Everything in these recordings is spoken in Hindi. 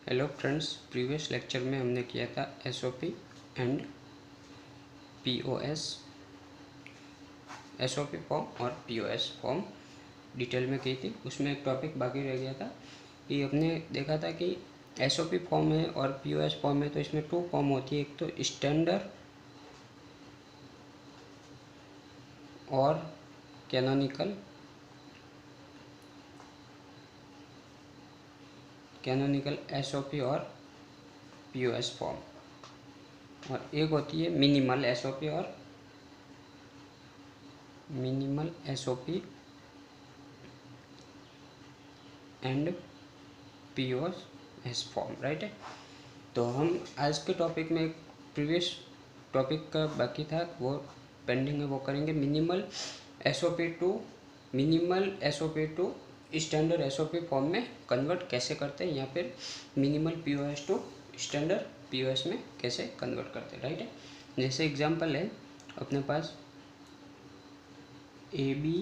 हेलो फ्रेंड्स, प्रीवियस लेक्चर में हमने किया था SOP and POS, SOP form और पीओएस फॉर्म डिटेल में की थी। उसमें एक टॉपिक बाकी रह गया था कि हमने देखा था कि एसओपी फॉर्म है और पीओएस फॉर्म है तो इसमें टू फॉर्म होती है, एक तो स्टैंडर्ड और कैनोनिकल एसओपी और पीओएस फॉर्म, और एक होती है मिनिमल एसओपी और minimal SOP and POS form, right है। तो हम आज के टॉपिक में एक प्रीवियस टॉपिक का बाकी था वो पेंडिंग है, वो करेंगे। Minimal SOP to standard SOP form में कन्वर्ट कैसे करते हैं, या फिर minimal POS to standard POS में कैसे कन्वर्ट करते हैं, राइट है। जैसे एग्जांपल है अपने पास A B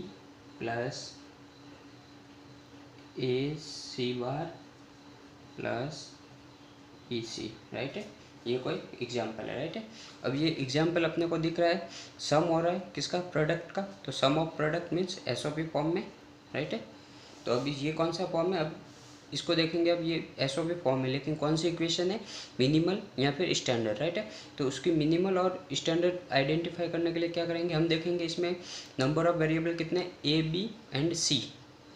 plus A C bar plus E C, right है। ये कोई एग्जाम्पल है, राइट है। अब ये एग्जाम्पल अपने को दिख रहा है, सम हो रहा है किसका, प्रोडक्ट का। तो sum of product means SOP form में, राइट है। तो अभी ये कौन सा फॉर्म है, अब इसको देखेंगे। अब ये एसओपी फॉर्म है, लेकिन कौन सी इक्वेशन है, मिनिमल या फिर स्टैंडर्ड, राइट है। तो उसकी मिनिमल और स्टैंडर्ड आइडेंटिफाई करने के लिए क्या करेंगे, हम देखेंगे इसमें नंबर ऑफ वेरिएबल कितने, A B and C,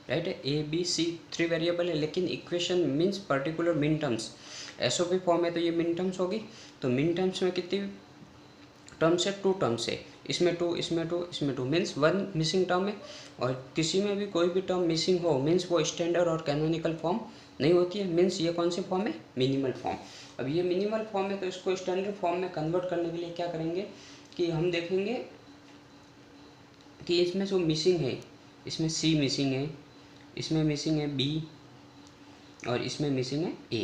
right है। ए बी सी 3 वेरिएबल है, लेकिन equation means particular min terms. SOP form है तो ये मिन टर्म्स होगी। तो मिन टर्म्स में कितनी टर्म्स है, 2 टर्म्स है। इसमें 2, इसमें 2, इसमें 2, मीन्स 1 मिसिंग टर्म है। और किसी में भी कोई भी टर्म मिसिंग हो मीन्स वो स्टैंडर्ड और कैनोनिकल फॉर्म नहीं होती है, मीन्स ये कौन सी फॉर्म है, मिनिमल फॉर्म। अब ये मिनिमल फॉर्म है तो इसको स्टैंडर्ड फॉर्म में कन्वर्ट करने के लिए क्या करेंगे कि हम देखेंगे कि इसमें जो मिसिंग है, इसमें सी मिसिंग है, इसमें मिसिंग है बी, और इसमें मिसिंग है ए,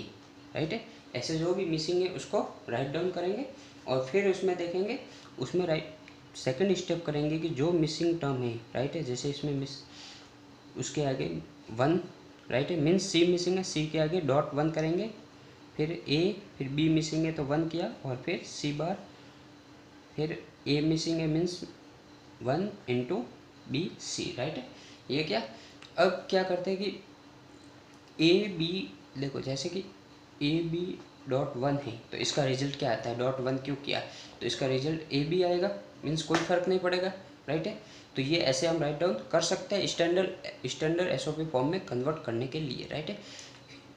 राइट है। ऐसे जो भी मिसिंग है उसको राइट डाउन करेंगे, और फिर उसमें देखेंगे, उसमें राइट सेकंड स्टेप करेंगे कि जो मिसिंग टर्म है, राइट है, जैसे इसमें मिस उसके आगे 1, राइट है, मीन्स सी मिसिंग है, सी के आगे डॉट 1 करेंगे, फिर ए, फिर बी मिसिंग है तो 1 किया, और फिर सी बार, फिर ए मिसिंग है means 1 into B C, right है। ये क्या, अब क्या करते हैं कि ए बी, देखो जैसे कि ए बी डॉट 1 है तो इसका रिजल्ट क्या आता है, डॉट 1 क्यों किया तो इसका रिजल्ट ए बी आएगा, मीन्स कोई फर्क नहीं पड़ेगा, राइट है। तो ये ऐसे हम राइट डाउन कर सकते हैं स्टैंडर्ड एसओपी फॉर्म में कन्वर्ट करने के लिए, राइट है।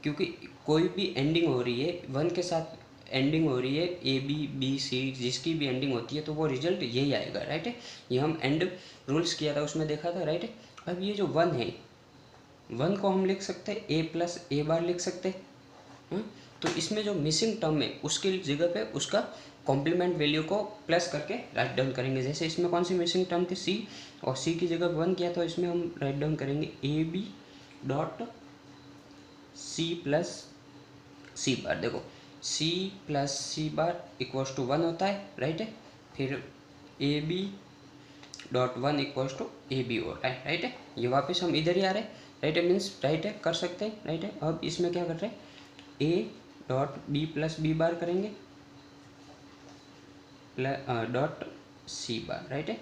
क्योंकि कोई भी एंडिंग हो रही है 1 के साथ, एंडिंग हो रही है ए बी बी सी, जिसकी भी एंडिंग होती है तो वो रिजल्ट यही आएगा, राइट है। ये हम एंड रूल्स किया था उसमें देखा था, राइट है। अब ये जो 1 है, 1 को हम लिख सकते हैं ए प्लस ए बार लिख सकते हैं। तो इसमें जो मिसिंग टर्म है उसकी जगह पे उसका कॉम्प्लीमेंट वैल्यू को प्लस करके राइट डाउन करेंगे। जैसे इसमें कौन सी मिसिंग टर्म थी, सी, और सी की जगह 1 किया तो इसमें हम राइट डाउन करेंगे A B dot C plus C bar. देखो C plus C bar equals to 1 होता है, राइट है। फिर A B dot 1 equals to A B होता है, राइट है। ये वापस हम इधर ही आ रहे हैं, राइट है, मीन्स राइट है, कर सकते हैं, राइट है। अब इसमें क्या कर रहे हैं, A dot B plus B bar करेंगे डॉट सी बार, राइट है।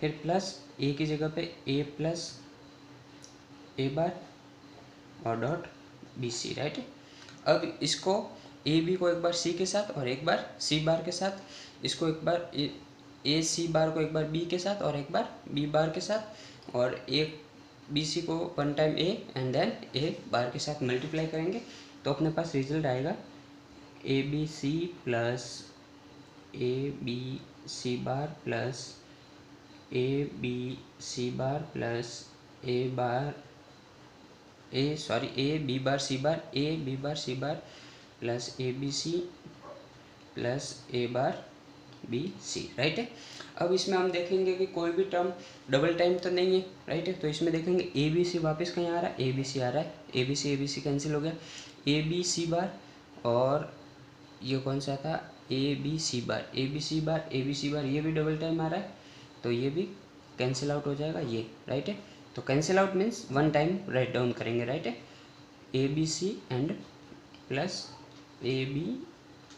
फिर प्लस ए की जगह पे ए प्लस ए बार और डॉट बी सी, राइट है। अब इसको ए बी को एक बार सी के साथ और एक बार सी बार के साथ, इसको एक बार ए सी बार को एक बार बी के साथ और एक बार बी बार के साथ, और एक बी सी को 1 time A and then A bar के साथ मल्टीप्लाई करेंगे तो अपने पास रिजल्ट आएगा A B C plus A B C bar plus A B C bar plus A B bar C bar, A B bar C bar plus A B C plus A bar B C, right है। अब इसमें हम देखेंगे कि कोई भी टर्म डबल टाइम तो नहीं है, राइट है। तो इसमें देखेंगे ए बी सी वापस कहीं आ रहा है, ए बी सी आ रहा है, ए बी सी कैंसिल हो गया, ए बी सी बार, और ये कौन सा था, A B C bar, A B C bar, A B C bar, ये भी डबल टाइम आ रहा है तो ये भी कैंसिल आउट हो जाएगा, ये, राइट है। तो cancel out means 1 time write down करेंगे, राइट है, A B C and plus A B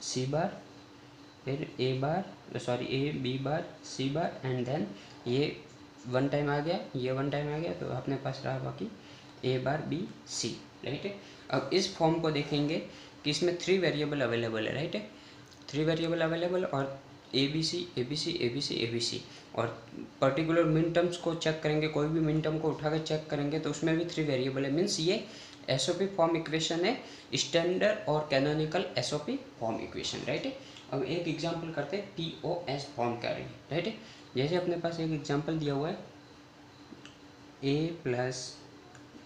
C bar, फिर A bar sorry A B bar C bar and then ये वन टाइम आ गया, ये वन टाइम आ गया, तो अपने पास रहा बाकी ए बार बी सी, राइट है। अब इस फॉर्म को देखेंगे कि इसमें 3 वेरिएबल अवेलेबल है, राइट है, 3 वेरिएबल अवेलेबल और A B C A B C A B C A B C, और पर्टिकुलर मिन टर्म्स को चेक करेंगे, कोई भी मिन टर्म को उठा कर चेक करेंगे तो उसमें भी 3 वेरिएबल है, मीन्स ये एसओपी फॉर्म इक्वेशन है, स्टैंडर्ड और canonical SOP form equation, right है। अब एक एग्जांपल करते हैं पीओएस फॉर्म का, राइट है। जैसे अपने पास एक एग्जांपल दिया हुआ है A plus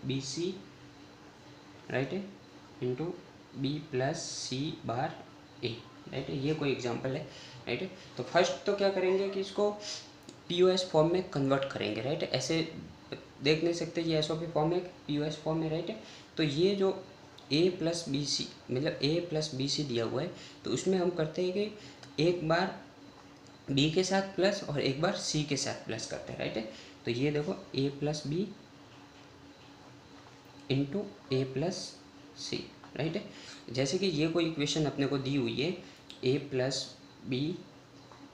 B C, right है, into B plus C bar ए, राइट है, ये कोई एग्जांपल है, राइट है। तो फर्स्ट तो क्या करेंगे कि इसको पीओएस फॉर्म में कन्वर्ट करेंगे, राइट है। ऐसे देख नहीं सकते ये एसओपी फॉर्म है, पीओएस फॉर्म है, राइट है। तो ये जो ए प्लस बी सी मतलब ए प्लस बी सी दिया हुआ है, तो उसमें हम करते हैं कि एक बार बी के साथ प्लस और एक बार सी के साथ प्लस करते हैं, राइट है। तो ये देखो A plus B into A plus C, right है। जैसे कि ये कोई इक्वेशन अपने को दी हुई है A plus B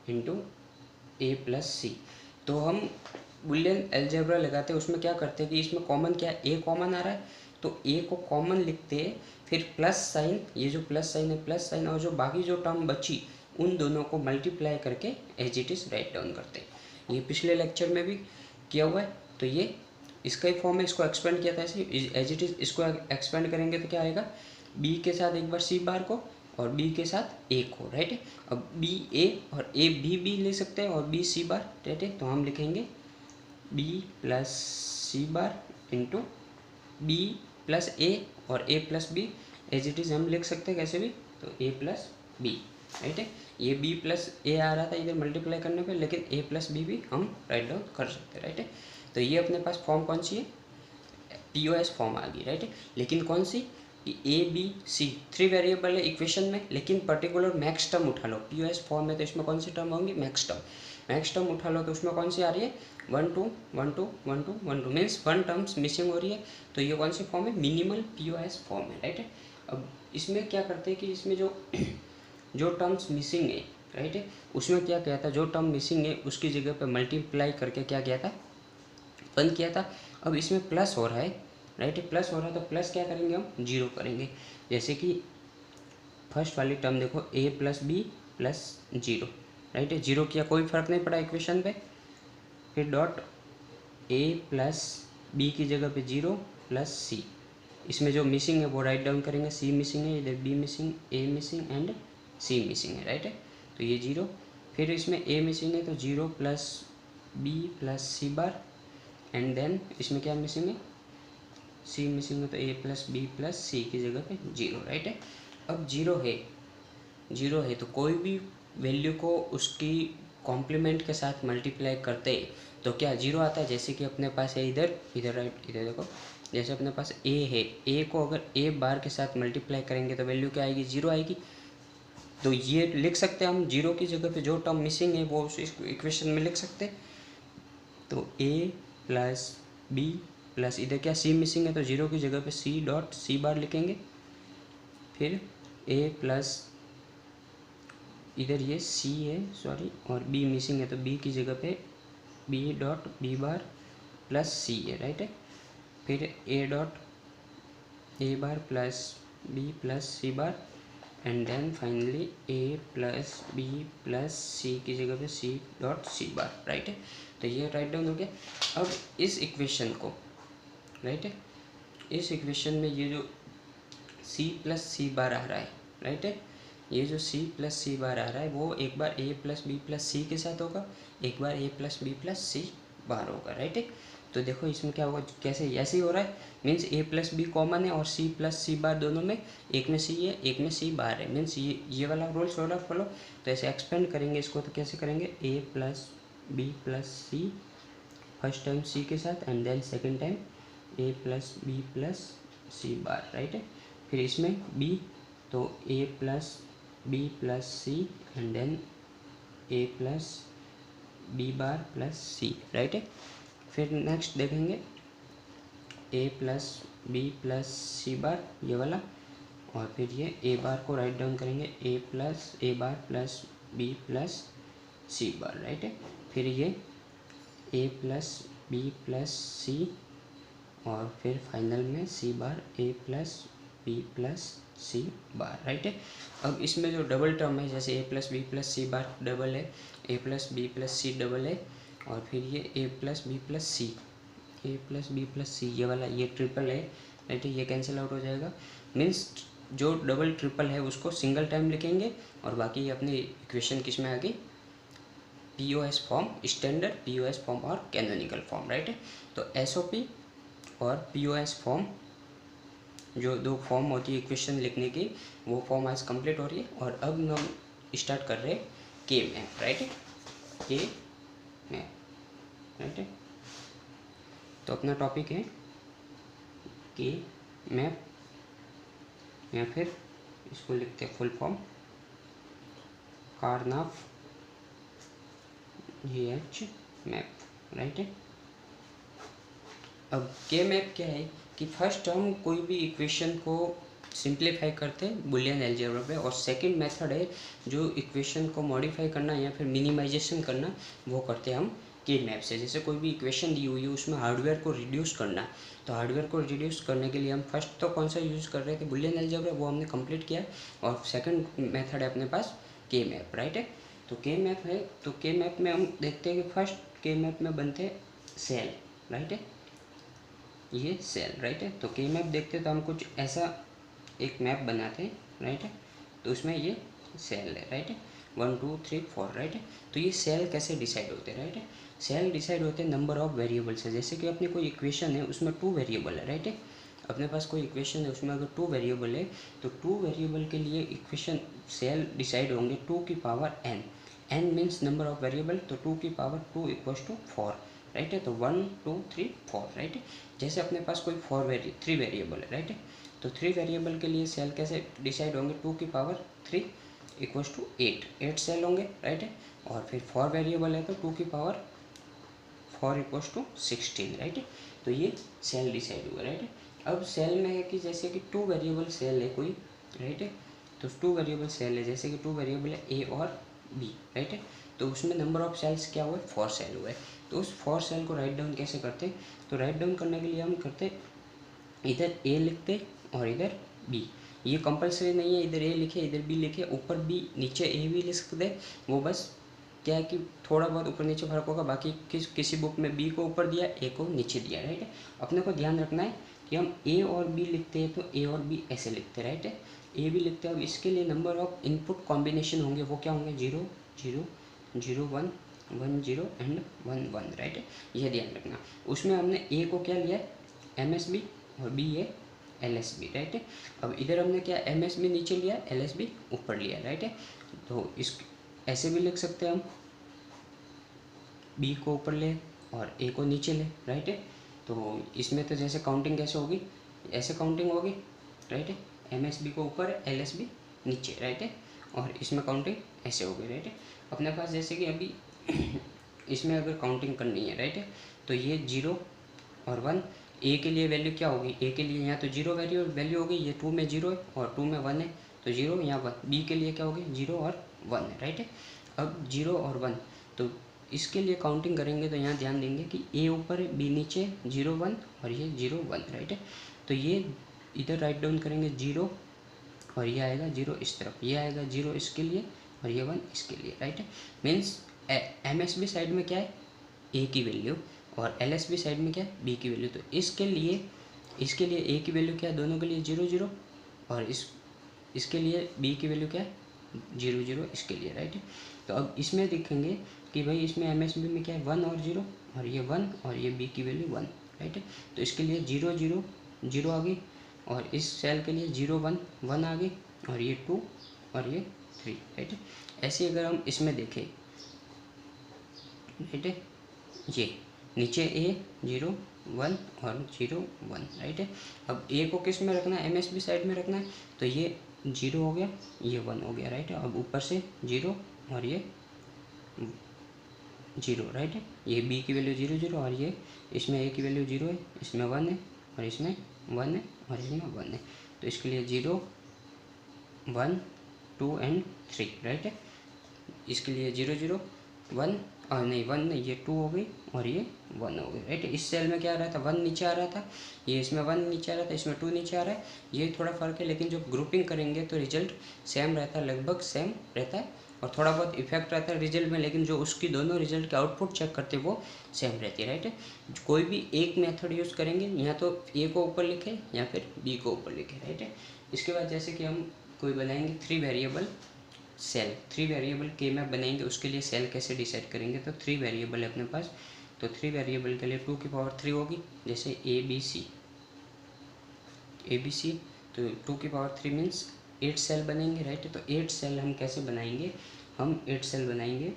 into A plus सी, तो हम बुलियन अलजेब्रा लगाते हैं, उसमें क्या करते हैं कि इसमें कॉमन क्या है, ए कॉमन आ रहा है तो ए को कॉमन लिखते हैं, फिर प्लस साइन, ये जो प्लस साइन है प्लस साइन, और जो बाकी जो टर्म बची उन दोनों को मल्टीप्लाई करके as it is write down करते हैं। ये पिछले लेक्चर में भी किया हुआ है, तो ये इसका ही फॉर्म है, इसको एक्सपेंड किया था ऐसे एज इट इज़, इसको एक्सपेंड करेंगे तो क्या आएगा, बी के साथ एक बार सी बार को और बी के साथ ए को, राइट है। अब बी ए और ए बी ले सकते हैं और बी सी बार, राइट है। तो हम लिखेंगे B plus C bar into B plus A और A plus B, as it is हम लिख सकते हैं कैसे भी, तो ए प्लस बी, राइट है। ये बी प्लस ए आ रहा था इधर मल्टीप्लाई करने पे, लेकिन ए प्लस बी भी हम राइट डाउन कर सकते हैं, राइट है। तो ये अपने पास फॉर्म कौन सी है, पीओएस फॉर्म आ गई, राइट है। लेकिन कौन सी, कि ए बी सी 3 वेरिएबल है इक्वेशन में, लेकिन पर्टिकुलर मैक्स टर्म उठा लो पीओएस फॉर्म में, तो इसमें कौन सी टर्म होंगी, मैक्स टर्म उठा लो, तो उसमें कौन सी आ रही है 1 2 1 2 1 2 1 2, मीन्स 1 टर्म्स मिसिंग हो रही है, तो ये कौन सी फॉर्म है, मिनिमल पीओएस फॉर्म है, राइट है। अब इसमें क्या करते हैं कि इसमें जो टर्म्स मिसिंग है, राइट है, उसमें क्या किया था, जो टर्म मिसिंग है उसकी जगह पे मल्टीप्लाई करके क्या किया था, बंद किया था। अब इसमें प्लस हो रहा है, राइट है, प्लस हो रहा है, तो प्लस क्या करेंगे हम, जीरो करेंगे। जैसे कि फर्स्ट वाली टर्म देखो A plus B plus zero, right है, जीरो किया कोई फ़र्क नहीं पड़ा इक्वेशन पे, फिर डॉट ए प्लस बी की जगह पे जीरो प्लस सी, इसमें जो मिसिंग है वो राइट डाउन करेंगे, सी मिसिंग है, इधर B missing, A missing and C missing है, राइट है। तो ये जीरो, फिर इसमें ए मिसिंग है तो zero plus B plus C bar, and then इसमें क्या मिसिंग है, सी मिसिंग है, तो A plus B plus C की जगह पे जीरो, राइट है। अब जीरो है तो कोई भी वैल्यू को उसकी कॉम्प्लीमेंट के साथ मल्टीप्लाई करते हैं तो क्या जीरो आता है। जैसे कि अपने पास है इधर राइट, इधर देखो, जैसे अपने पास ए है, ए को अगर ए बार के साथ मल्टीप्लाई करेंगे तो वैल्यू क्या आएगी, जीरो आएगी। तो ये लिख सकते हैं हम, जीरो की जगह पे जो टर्म मिसिंग है वो उस इक्वेशन में लिख सकते हैं। तो ए प्लस बी प्लस इधर क्या सी मिसिंग है तो जीरो की जगह पे सी डॉट सी बार लिखेंगे, फिर ए प्लस इधर ये सी है सॉरी और बी मिसिंग है तो बी की जगह पे B dot B bar plus C है, राइट है। फिर A dot A bar plus B plus C bar, and then finally A plus B plus C की जगह पे C dot C bar, right है। तो ये राइट डाउन हो गया। अब इस इक्वेशन को, राइट है, इस इक्वेशन में ये जो सी प्लस सी बार आ रहा है, राइट है, ये जो सी प्लस सी बार आ रहा है वो एक बार ए प्लस बी प्लस सी के साथ होगा, एक बार A plus B plus C बार होगा, राइट है। तो देखो इसमें क्या होगा, कैसे ऐसे ही हो रहा है, मीन्स ए प्लस बी कॉमन है और सी प्लस सी बार दोनों में, एक में सी है एक में सी बार है, मीन्स ये वाला रूल फॉलो। तो ऐसे एक्सपेंड करेंगे इसको, तो कैसे करेंगे, A plus B plus C first time C के साथ, and then second time A plus B plus C bar, right है। फिर इसमें बी, तो A plus B plus C and then A plus B bar plus C, right है। फिर नेक्स्ट देखेंगे A plus B plus C bar, ये वाला, और फिर ये ए बार को राइट डाउन करेंगे A bar plus B plus C bar, right है। फिर ये A plus B plus C और फिर फाइनल में C bar A plus B plus C bar, right है। अब इसमें जो डबल टर्म है, जैसे A plus B plus C bar double है, A plus B plus C double है, और फिर ये A plus B plus C, A plus B plus C ये वाला ये ट्रिपल है, राइट है। ये कैंसिल आउट हो जाएगा। मीन्स जो डबल ट्रिपल है उसको सिंगल टाइम लिखेंगे और बाकी अपनी इक्वेशन किस में आ गई, POS form, standard POS form और कैनोनिकल फॉर्म, राइट है। तो एसओपी और पीओएस फॉर्म जो दो फॉर्म होती है इक्वेशन लिखने की, वो फॉर्म आज कंप्लीट हो रही है। और अब हम स्टार्ट कर रहे हैं के मैप, राइट है, के मैप, राइट है। तो अपना टॉपिक है के मैप, या फिर इसको लिखते हैं full form Karnaugh GH map, right है। अब के मैप क्या है कि फर्स्ट हम कोई भी इक्वेशन को सिंप्लीफाई करते हैं बुलियन अलजेब्रा पे, और सेकंड मेथड है जो इक्वेशन को मॉडिफाई करना या फिर मिनिमाइजेशन करना, वो करते हैं हम के मैप से। जैसे कोई भी इक्वेशन दी हुई है उसमें हार्डवेयर को रिड्यूस करना, तो हार्डवेयर को रिड्यूस करने के लिए हम फर्स्ट तो कौन सा यूज़ कर रहे थे, बुलियन अलजेब्रा, वो हमने कंप्लीट किया। और सेकंड मेथड है अपने पास के मैप, राइट है। तो के मैप है, तो के मैप में हम देखते हैं कि फर्स्ट के मैप में बनते हैं सेल, राइट है, ये सेल, राइट है। तो के मैप देखते हैं तो हम कुछ ऐसा एक मैप बनाते हैं, राइट है। तो उसमें ये सेल है, राइट है, 1 2 3 4, राइट है। तो ये सेल कैसे डिसाइड होते हैं, राइट है। सेल डिसाइड होते हैं नंबर ऑफ वेरिएबल से। जैसे कि अपनी कोई इक्वेशन है उसमें 2 वेरिएबल है, राइट है। अपने पास कोई इक्वेशन है उसमें अगर 2 वेरिएबल है तो 2 वेरिएबल के लिए इक्वेशन सेल डिसाइड होंगे 2 की power n, n means number of variable, तो 2 की पावर 2 इक्वल्स टू 4, राइट है। तो 1 2 3 4, राइट है। जैसे अपने पास कोई 3 वेरिएबल है, राइट है, तो 3 वेरिएबल के लिए सेल कैसे डिसाइड होंगे, 2 की पावर 3 इक्वल्स टू 8 सेल होंगे, राइट है। और फिर 4 वेरिएबल है तो 2 की पावर 4 इक्वल्स टू 16, राइट है। तो ये सेल डिसाइड हुआ, राइट है। अब सेल में है कि जैसे कि 2 वेरिएबल सेल है कोई, राइट है, तो 2 वेरिएबल सेल है, जैसे कि 2 वेरिएबल है ए और बी, राइट है। तो उसमें नंबर ऑफ सेल्स क्या हुआ है, 4 सेल हुआ है। तो उस 4 सेल को राइट डाउन कैसे करते हैं, तो राइट डाउन करने के लिए हम करते इधर ए लिखते और इधर बी। ये कंपलसरी नहीं है इधर ए लिखे इधर बी लिखे, ऊपर बी नीचे ए भी लिख सकते, वो बस क्या है कि थोड़ा बहुत ऊपर नीचे फर्क होगा। बाकी किसी बुक में बी को ऊपर दिया, ए को नीचे दिया, राइट है। अपने को ध्यान रखना है कि हम ए और बी लिखते हैं तो ए और बी ऐसे लिखते हैं, राइट है, ए भी लिखते हैं। अब इसके लिए नंबर ऑफ इनपुट कॉम्बिनेशन होंगे, वो क्या होंगे, 0 0 0 1 1 0 एंड 1 1, राइट है, यह ध्यान रखना। उसमें हमने ए को क्या लिया है MSB और बी है LSB, राइट है। अब इधर हमने क्या MSB नीचे लिया LSB ऊपर लिया, राइट है। तो इस ऐसे भी लिख सकते हैं हम, बी को ऊपर ले और ए को नीचे ले, राइट है। तो इसमें तो जैसे काउंटिंग कैसे होगी, ऐसे काउंटिंग होगी, राइट है, MSB को ऊपर LSB नीचे, राइट है। और इसमें काउंटिंग ऐसे होगी, राइट है। अपने पास जैसे कि अभी इसमें अगर काउंटिंग करनी है, राइट है, तो ये 0 और 1, ए के लिए वैल्यू क्या होगी, ए के लिए यहाँ तो 0 वैल्यू होगी, ये 2 में 0 है और 2 में 1 है, तो 0 यहाँ 1। बी के लिए क्या होगी, 0 और 1 है, राइट है। अब 0 और 1, तो इसके लिए काउंटिंग करेंगे तो यहाँ ध्यान देंगे कि ए ऊपर है बी नीचे, 0 1 और ये 0 1, राइट है। तो ये इधर राइट डाउन करेंगे 0 और ये आएगा 0 इस तरफ, ये आएगा 0 इसके लिए और ये 1 इसके लिए, राइट है। मीन्स MSB साइड में क्या है, ए की वैल्यू, और LSB साइड में क्या है, बी की वैल्यू। तो इसके लिए ए की वैल्यू क्या है, दोनों के लिए 0 0, और इसके लिए बी की वैल्यू क्या है, 0 0 इसके लिए, राइट है। तो अब इसमें देखेंगे कि भाई इसमें MSB में क्या है 1 और 0, और ये 1 और ये बी की वैल्यू 1, राइट है। तो इसके लिए 0 0 0 आ गई, और इस सेल के लिए 0 1 1 आ गई, और ये 2 और ये 3, राइट है। ऐसे अगर हम इसमें देखें, राइट है, ये नीचे ए 0 1 और 0 1, राइट है। अब ए को किस में रखना है, MSB साइड में रखना है, तो ये 0 हो गया, ये 1 हो गया, राइट है। अब ऊपर से 0 और ये 0, राइट है, ये बी की वैल्यू 0 0, और ये इसमें ए की वैल्यू 0 है, इसमें 1 है और इसमें 1 है और इसमें 1 है। तो इसके लिए 0 1 2 एंड 3, राइट है। इसके लिए 0 0 1 और नहीं 1 नहीं, ये 2 हो गई और ये 1 हो गई, राइट है। इस सेल में क्या आ रहा था, 1 नीचे आ रहा था, ये इसमें 1 नीचे आ रहा था, इसमें 2 नीचे आ रहा है। ये थोड़ा फ़र्क है, लेकिन जब ग्रुपिंग करेंगे तो रिजल्ट सेम रहता है, लगभग सेम रहता है, और थोड़ा बहुत इफेक्ट रहता है रिजल्ट में, लेकिन जो उसकी दोनों रिजल्ट के आउटपुट चेक करते हैं वो सेम रहती है, राइट है। कोई भी एक मेथड यूज़ करेंगे, या तो ए को ऊपर लिखें या फिर बी को ऊपर लिखें, राइट है। इसके बाद जैसे कि हम कोई बनाएंगे 3 वेरिएबल सेल, 3 वेरिएबल के मैप बनाएंगे, उसके लिए सेल कैसे डिसाइड करेंगे, तो 3 वेरिएबल है अपने पास, तो 3 वेरिएबल के लिए 2 की पावर 3 होगी, जैसे ए बी सी, तो 2 की पावर 3 मीन्स 8 सेल बनेंगे, राइट। तो 8 सेल हम कैसे बनाएंगे, हम 8 सेल बनाएंगे,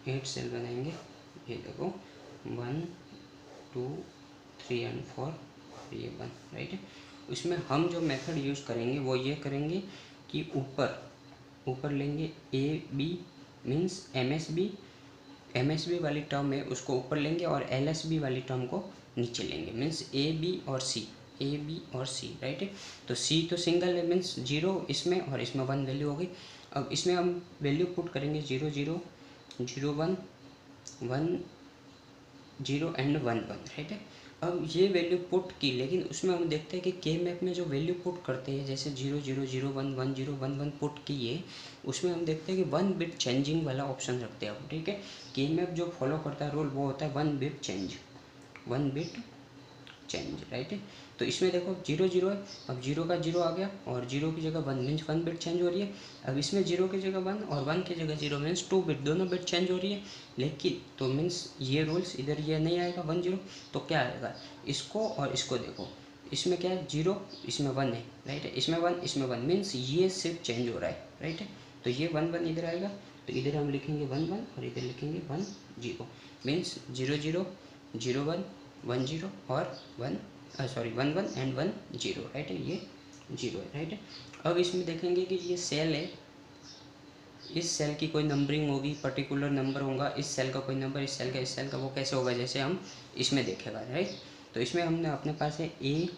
8 सेल बनाएंगे, ये देखो 1 2 3 एंड 4, ये 1, राइट है। उसमें हम जो मेथड यूज़ करेंगे वो ये करेंगे कि ऊपर लेंगे A B means M S B वाली टर्म है उसको ऊपर लेंगे, और एल एस बी वाली टर्म को नीचे लेंगे, मीन्स ए बी और सी, राइट है। तो सी तो सिंगल है, मीन्स 0 इसमें और इसमें 1 वैल्यू हो गई। अब इसमें हम वैल्यू पुट करेंगे 0 0 0 1 1 0 एंड 1 1, राइट है। अब ये वैल्यू पुट की, लेकिन उसमें हम देखते हैं कि के मैप में जो वैल्यू पुट करते हैं, जैसे 0 0 0 1 1 0 1 1 पुट किए, उसमें हम देखते हैं कि 1 बिट चेंजिंग वाला ऑप्शन रखते हैं आप, ठीक है। के मैप जो फॉलो करता है रूल वो होता है 1 बिट चेंज, राइट है। तो इसमें देखो 0 0 है, अब 0 का 0 आ गया और 0 की जगह 1 मीन्स 1 बिट चेंज हो रही है। अब इसमें 0 की जगह 1 और 1 की जगह 0 मीन्स 2 बिट, दोनों बिट चेंज हो रही है। लेकिन तो मीन्स ये रूल्स इधर ये नहीं आएगा 1 0, तो क्या आएगा, इसको और इसको देखो, इसमें क्या है 0, इसमें 1 है, राइट है, इसमें 1 इसमें 1 मीन्स ये सिर्फ चेंज हो रहा है, राइट है। तो ये 1 1 इधर आएगा, तो इधर हम लिखेंगे 1 1 और इधर लिखेंगे 1 0, मीन्स 0 0 0 1 1 0 और 1 1 1 एंड 1 0, राइट है, ये 0 है, राइट है। अब इसमें देखेंगे कि ये सेल है, इस सेल की कोई नंबरिंग होगी, पर्टिकुलर नंबर होगा, इस सेल का कोई नंबर, इस सेल का वो कैसे होगा, जैसे हम इसमें देखेगा, राइट। तो इसमें हमने अपने पास है ए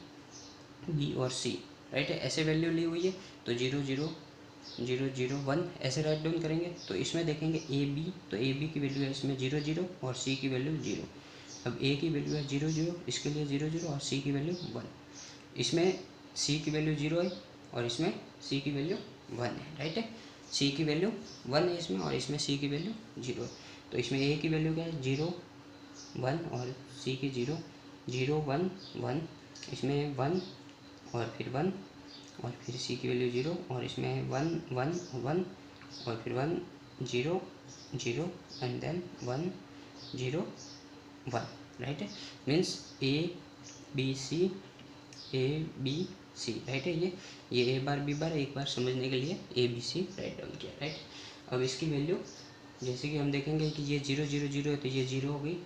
बी और सी, राइट है, ऐसे वैल्यू ली हुई है, तो 0 0 0 0 1 ऐसे राइट डाउन करेंगे। तो इसमें देखेंगे ए बी, तो ए बी की वैल्यू है इसमें 0 0 और सी की वैल्यू 0। अब ए की वैल्यू है 0 0, इसके लिए 0 0 और सी की वैल्यू 1। इसमें सी की वैल्यू 0 है और इसमें सी की वैल्यू 1 है, राइट है। सी की वैल्यू 1 है इसमें और इसमें सी की वैल्यू 0 है। तो इसमें ए की वैल्यू क्या है 0 1 और सी की 0 0 1 1, इसमें 1 और फिर 1 और फिर सी की वैल्यू 0 और इसमें 1 1 1 और फिर 1 0 0 एंड देन 1 0 1, राइट है। Means A B C, right है। ये ए बार बी बार एक बार समझने के लिए A B C write down किया, राइट। अब इसकी वैल्यू जैसे कि हम देखेंगे कि ये 0 0 0 है, तो ये 0 हो गई,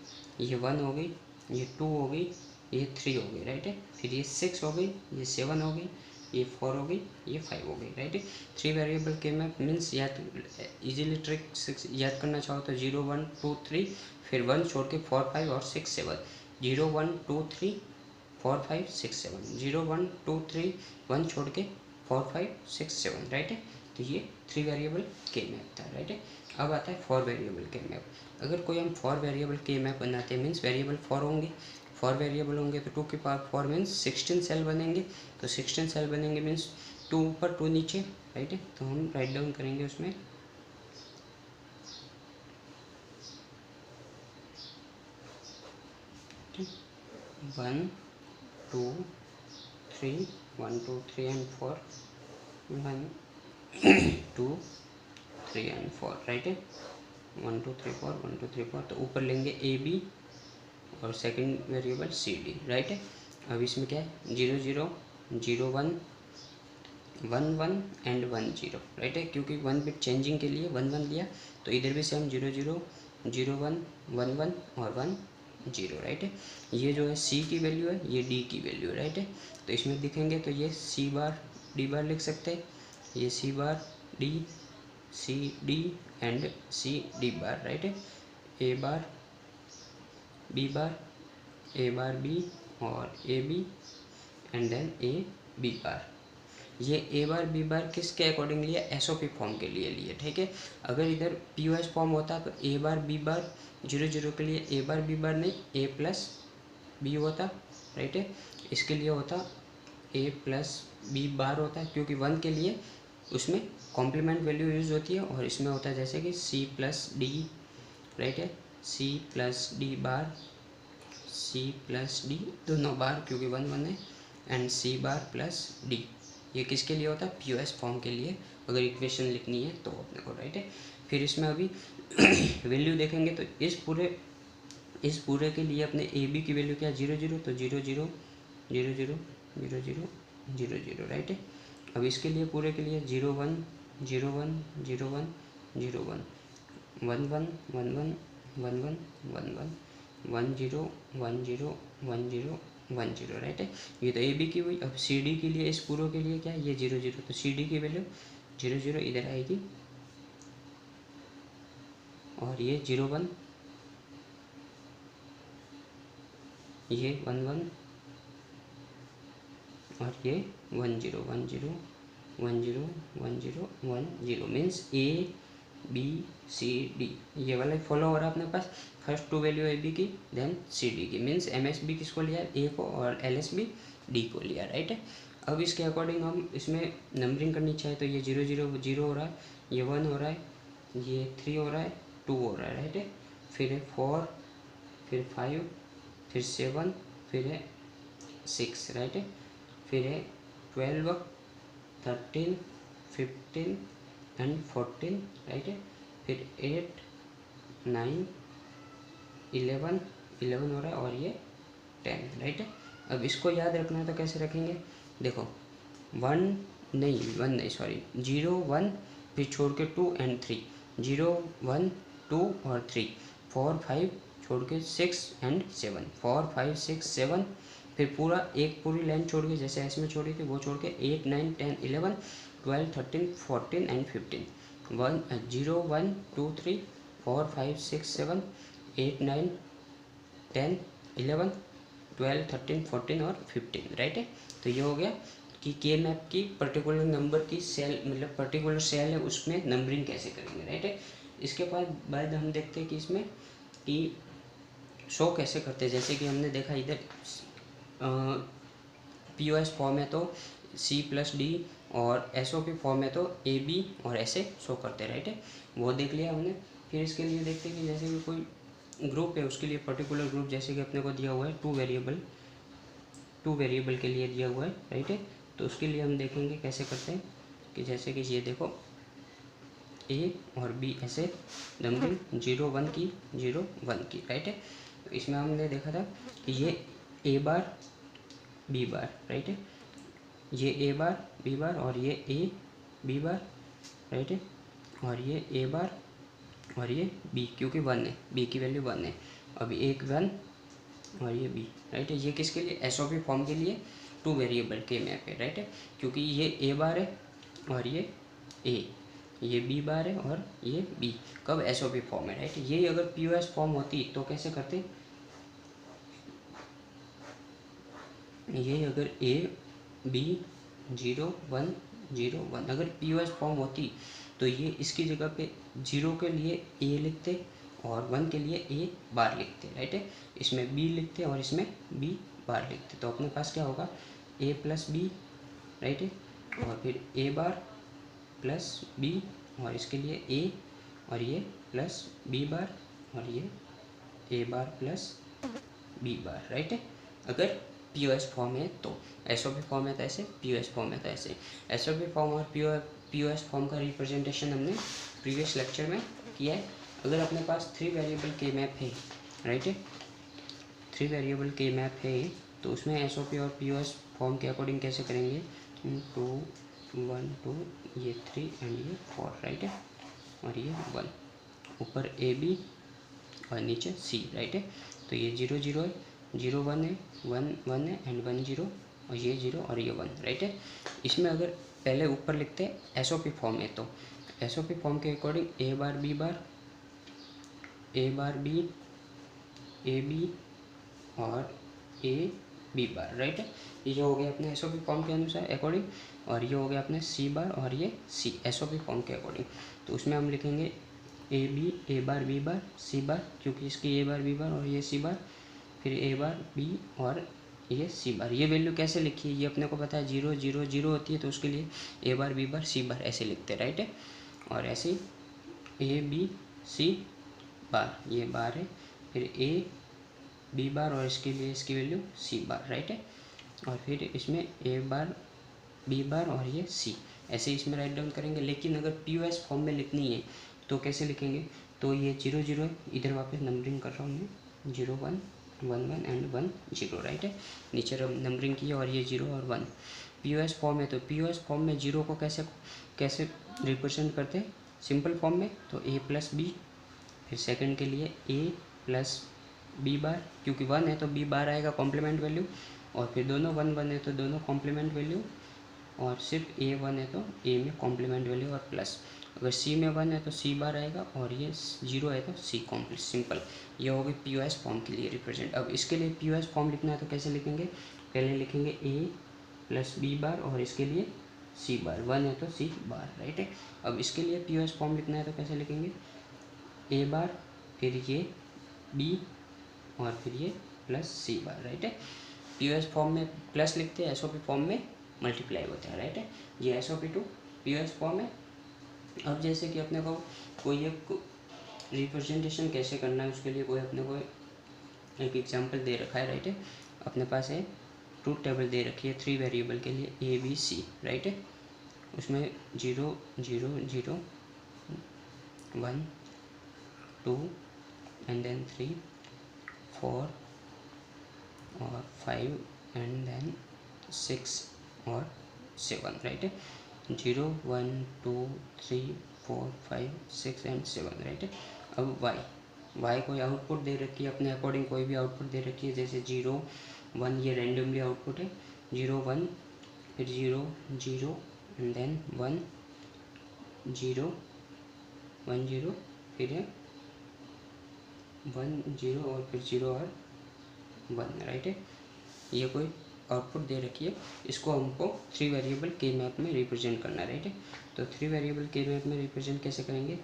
ये 1 हो गई, ये 2 हो गई, ये 3 हो गई, राइट है। फिर ये 6 हो गई, ये 7 हो गई, ये 4 हो गई, ये 5 हो गई, राइट है। 3 वेरिएबल के मैप मीन्स याद इजीली ट्रिक याद करना चाहो तो 0 1 2 3, फिर 1 छोड़ के 4 5 और 6 7, 0 1 2 3 4 5 6 7, 0 1 2 3 1 छोड़ के 4 5 6 7, राइट है। तो ये 3 वेरिएबल के मैप था, राइट है। अब आता है 4 वेरिएबल के मैप। अगर कोई हम 4 वेरिएबल के मैप बनाते हैं मीन्स वेरिएबल 4 होंगे, 4 वेरिएबल होंगे तो 2 की पावर 4 मीन्स 16 सेल बनेंगे। तो 16 सेल बनेंगे मीन्स 2 ऊपर 2 नीचे, राइट है। तो हम राइट डाउन करेंगे उसमें 1 2 3 1 2 3 एंड 4, 1 2 3 एंड 4, राइट है। 1 2 3 4 1 2 3 4, तो ऊपर लेंगे ए बी और second variable C D, right है। अब इसमें क्या है 0 0 0 1 1 1 एंड 1 0, राइट है, क्योंकि 1 बिट चेंजिंग के लिए 1 1 लिया। तो इधर भी सेम 0 0 0 1 1 1 और 1 0, राइट है। ये जो है सी की वैल्यू है, ये डी की वैल्यू है, राइट है। तो इसमें दिखेंगे तो ये सी बार डी बार लिख सकते हैं, ये C bar D C D and C D bar, right है। A bar B bar, A bar B और A B and then A B bar. ये ए बार बी बार किसके अकॉर्डिंग लिए, एसओपी फॉर्म के लिए लिए, ठीक है। अगर इधर पीओएस फॉर्म होता तो ए बार बी बार 0 0 के लिए ए बार बी बार नहीं ए प्लस बी होता, राइट है। इसके लिए होता ए प्लस बी बार होता है, क्योंकि 1 के लिए उसमें कॉम्प्लीमेंट वैल्यू यूज़ होती है, और इसमें होता है जैसे कि सी प्लस डी, राइट है, C plus D bar, C plus D दोनों बार क्योंकि 1 1 है, and C bar plus D. ये किसके लिए होता है, पीओएस फॉर्म के लिए अगर इक्वेशन लिखनी है तो अपने को, राइट है। फिर इसमें अभी वैल्यू देखेंगे तो इस पूरे के लिए अपने ए बी की वैल्यू क्या, 0 0, तो 0 0 0 0 0 0 0 0, राइट है। अब इसके लिए पूरे के लिए 0 1 0 1 0 1 0 1 1 1 1 1 1 1 1 1 1 0 1 0 1 0 1 0, राइट है। ये तो ए बी की हुई। अब सी डी के लिए इस पूरे के लिए क्या है, ये 0 0, तो सी डी की वैल्यू 0 0 इधर आएगी, और ये 0 1, ये 1 1, और ये 1 0 1 0 1 0 1 0 1 0, means A B C D ये वाला फॉलो हो रहा है अपने पास। फर्स्ट 2 वैल्यू ए बी की, देन सी डी की, मीन्स एम एस बी किसको लिया, ए को, और एल एस बी डी को लिया, राइट है। अब इसके अकॉर्डिंग हम इसमें नंबरिंग करनी चाहिए, तो ये 0 0 0 हो रहा है, ये 1 हो रहा है, ये 3 हो रहा है, 2 हो रहा है, राइट है। फिर है 4, फिर 5, फिर 7, फिर है 6, राइट है। फिर है 12, 13, 15 एंड 14, राइट है। फिर 8 9 11 11 हो रहा है, और ये 10, राइट है। अब इसको याद रखना है तो कैसे रखेंगे, देखो 1 नहीं सॉरी 0 1, फिर छोड़ के 2 एंड 3, 0 1 2 और 3, 4 5 छोड़ के 6 एंड 7, 4 5 6 7, फिर पूरा एक पूरी लाइन छोड़ के जैसे ऐसे में छोड़ी थी वो छोड़ के 8 9 10 11 12 13 14 एंड 15, 0 1 2 3 4 5 6 7 8 9 10 11 12 13 14 और 15, राइट है। तो ये हो गया कि के मैप की पर्टिकुलर नंबर की सेल, मतलब पर्टिकुलर सेल है उसमें नंबरिंग कैसे करेंगे, राइट है। इसके बाद हम देखते हैं कि इसमें कि शो कैसे करते हैं। जैसे कि हमने देखा इधर पीओएस फॉर्म है तो सी प्लस डी, और एसओपी फॉर्म है तो ए बी और ऐसे शो करते हैं, राइट है। वो देख लिया हमने। फिर इसके लिए देखते हैं कि जैसे कि कोई ग्रुप है उसके लिए पर्टिकुलर ग्रुप, जैसे कि अपने को दिया हुआ है टू वेरिएबल के लिए दिया हुआ है, राइट है। तो उसके लिए हम देखेंगे कैसे करते हैं कि जैसे कि ये देखो ए और बी ऐसे नंबरिंग 0 1 की 0 1 की, राइट है। तो इसमें हमने देखा था कि ये A bar B bar, right है, ये ए बार बी बार और ये ए बी बार, राइट है, और ये ए बार और ये बी, क्योंकि 1 है, बी की वैल्यू 1 है। अभी एक 1 और ये बी, राइट है। ये किसके लिए, एसओपी फॉर्म के लिए टू वेरिएबल के मैप है, राइट है, क्योंकि ये ए बार है और ये ए, ये बी बार है और ये बी, कब एसओपी फॉर्म है, राइट। ये अगर पीओएस फॉर्म होती तो कैसे करते, ये अगर ए बी 0 1 0 1 अगर पीओएस फॉर्म होती तो ये इसकी जगह पे 0 के लिए ए लिखते और 1 के लिए ए बार लिखते, राइट है। इसमें बी लिखते और इसमें बी बार लिखते, तो अपने पास क्या होगा, ए प्लस बी, राइट है, और फिर ए बार प्लस बी, और इसके लिए ए और ये प्लस बी बार और ये A bar plus B bar, right है। अगर पीओएस फॉर्म है तो, एसओपी फॉर्म है तो ऐसे, पीओएस फॉर्म है तो ऐसे। एसओपी फॉर्म और पीओएस फॉर्म का रिप्रेजेंटेशन हमने प्रीवियस लेक्चर में किया है। अगर अपने पास 3 वेरिएबल के मैप है, राइट है, 3 वेरिएबल के मैप है, तो उसमें एसओपी और पीओएस फॉर्म के अकॉर्डिंग कैसे करेंगे, 2 1 2 ये 3 एंड ये 4, राइट है, और ये 1, ऊपर ए बी और नीचे सी, राइट है। तो ये 0 0 है, 0 1 है, 1 1 है एंड 1 0, और ये 0 और ये 1, राइट है। इसमें अगर पहले ऊपर लिखते हैं एसओपी फॉर्म है तो एसओपी फॉर्म के अकॉर्डिंग ए बार बी और ए बी बार, राइट है। ये हो गया अपने एसओपी फॉर्म के अनुसार अकॉर्डिंग, और ये हो गया अपने सी बार और ये सी एसओपी फॉर्म के अकॉर्डिंग। तो उसमें हम लिखेंगे ए बी ए बार बी बार सी बार, क्योंकि इसकी ए बार बी बार और ये सी बार, फिर ए बार बी और ये सी बार। ये वैल्यू कैसे लिखी है ये अपने को पता है, 0 0 0 होती है, तो उसके लिए ए बार बी बार सी बार ऐसे लिखते हैं, राइट है। और ऐसे ए बी सी बार, ये बार है, फिर ए बी बार और इसके लिए इसकी वैल्यू सी बार, राइट है। और फिर इसमें ए बार बी बार और ये सी, ऐसे इसमें राइट डाउन करेंगे। लेकिन अगर पीओएस फॉर्म में लिखनी है तो कैसे लिखेंगे, तो ये 0 0 है, इधर वापस नंबरिंग कर रहा हूँ मैं, 0 1 1 1 एंड 1 0, राइट है। नीचे नंबरिंग की और ये 0 और 1 पीओएस फॉर्म है। तो पीओएस फॉर्म में 0 को कैसे रिप्रेजेंट करते हैं सिंपल फॉर्म में, तो ए प्लस बी, फिर सेकंड के लिए ए प्लस बी बार, क्योंकि 1 है तो बी बार आएगा कॉम्प्लीमेंट वैल्यू, और फिर दोनों 1 1 है तो दोनों कॉम्प्लीमेंट वैल्यू, और सिर्फ ए 1 है तो ए में कॉम्प्लीमेंट वैल्यू और प्लस। अगर सी में 1 है तो सी बार आएगा, और ये 0 है तो सी कॉम्प्लीट, सिंपल। ये हो गई पीओएस फॉर्म के लिए रिप्रेजेंट। अब इसके लिए पीओएस फॉर्म लिखना है तो कैसे लिखेंगे, पहले लिखेंगे ए प्लस बी बार और इसके लिए सी बार, 1 है तो सी बार, राइट है। अब इसके लिए पीओएस फॉर्म लिखना है तो कैसे लिखेंगे, ए बार फिर ये बी और फिर ये प्लस सी बार, राइट है। पीओएस फॉर्म में प्लस लिखते हैं, एसओपी फॉर्म में मल्टीप्लाई होता है, राइट है। ये एसओपी टू पीओएस फॉर्म है। अब जैसे कि अपने को कोई एक रिप्रेजेंटेशन कैसे करना है, उसके लिए कोई अपने को एक एग्जांपल दे रखा है, राइट है। अपने पास है ट्रूथ टेबल दे रखी है 3 वेरिएबल के लिए ए बी सी, राइट है। उसमें 0 0 0 1 2 एंड देन 3 4 और 5 एंड देन 6 और 7, राइट है। 0 1 2 3 4 5 6 एंड 7, राइट है। अब वाई कोई आउटपुट दे रखी है अपने अकॉर्डिंग, कोई भी आउटपुट दे रखी है, जैसे 0 1 ये रैंडमली आउटपुट है, 0 1 फिर 0 0 एंड देन 1 0 1 0 फिर 1 0 और फिर 0 और 1, राइट है। ये कोई आउटपुट दे रखी है, इसको हमको 3 वेरिएबल के मैप में रिप्रेजेंट करना है, राइट है। तो 3 वेरिएबल के मैप में रिप्रेजेंट कैसे करेंगे,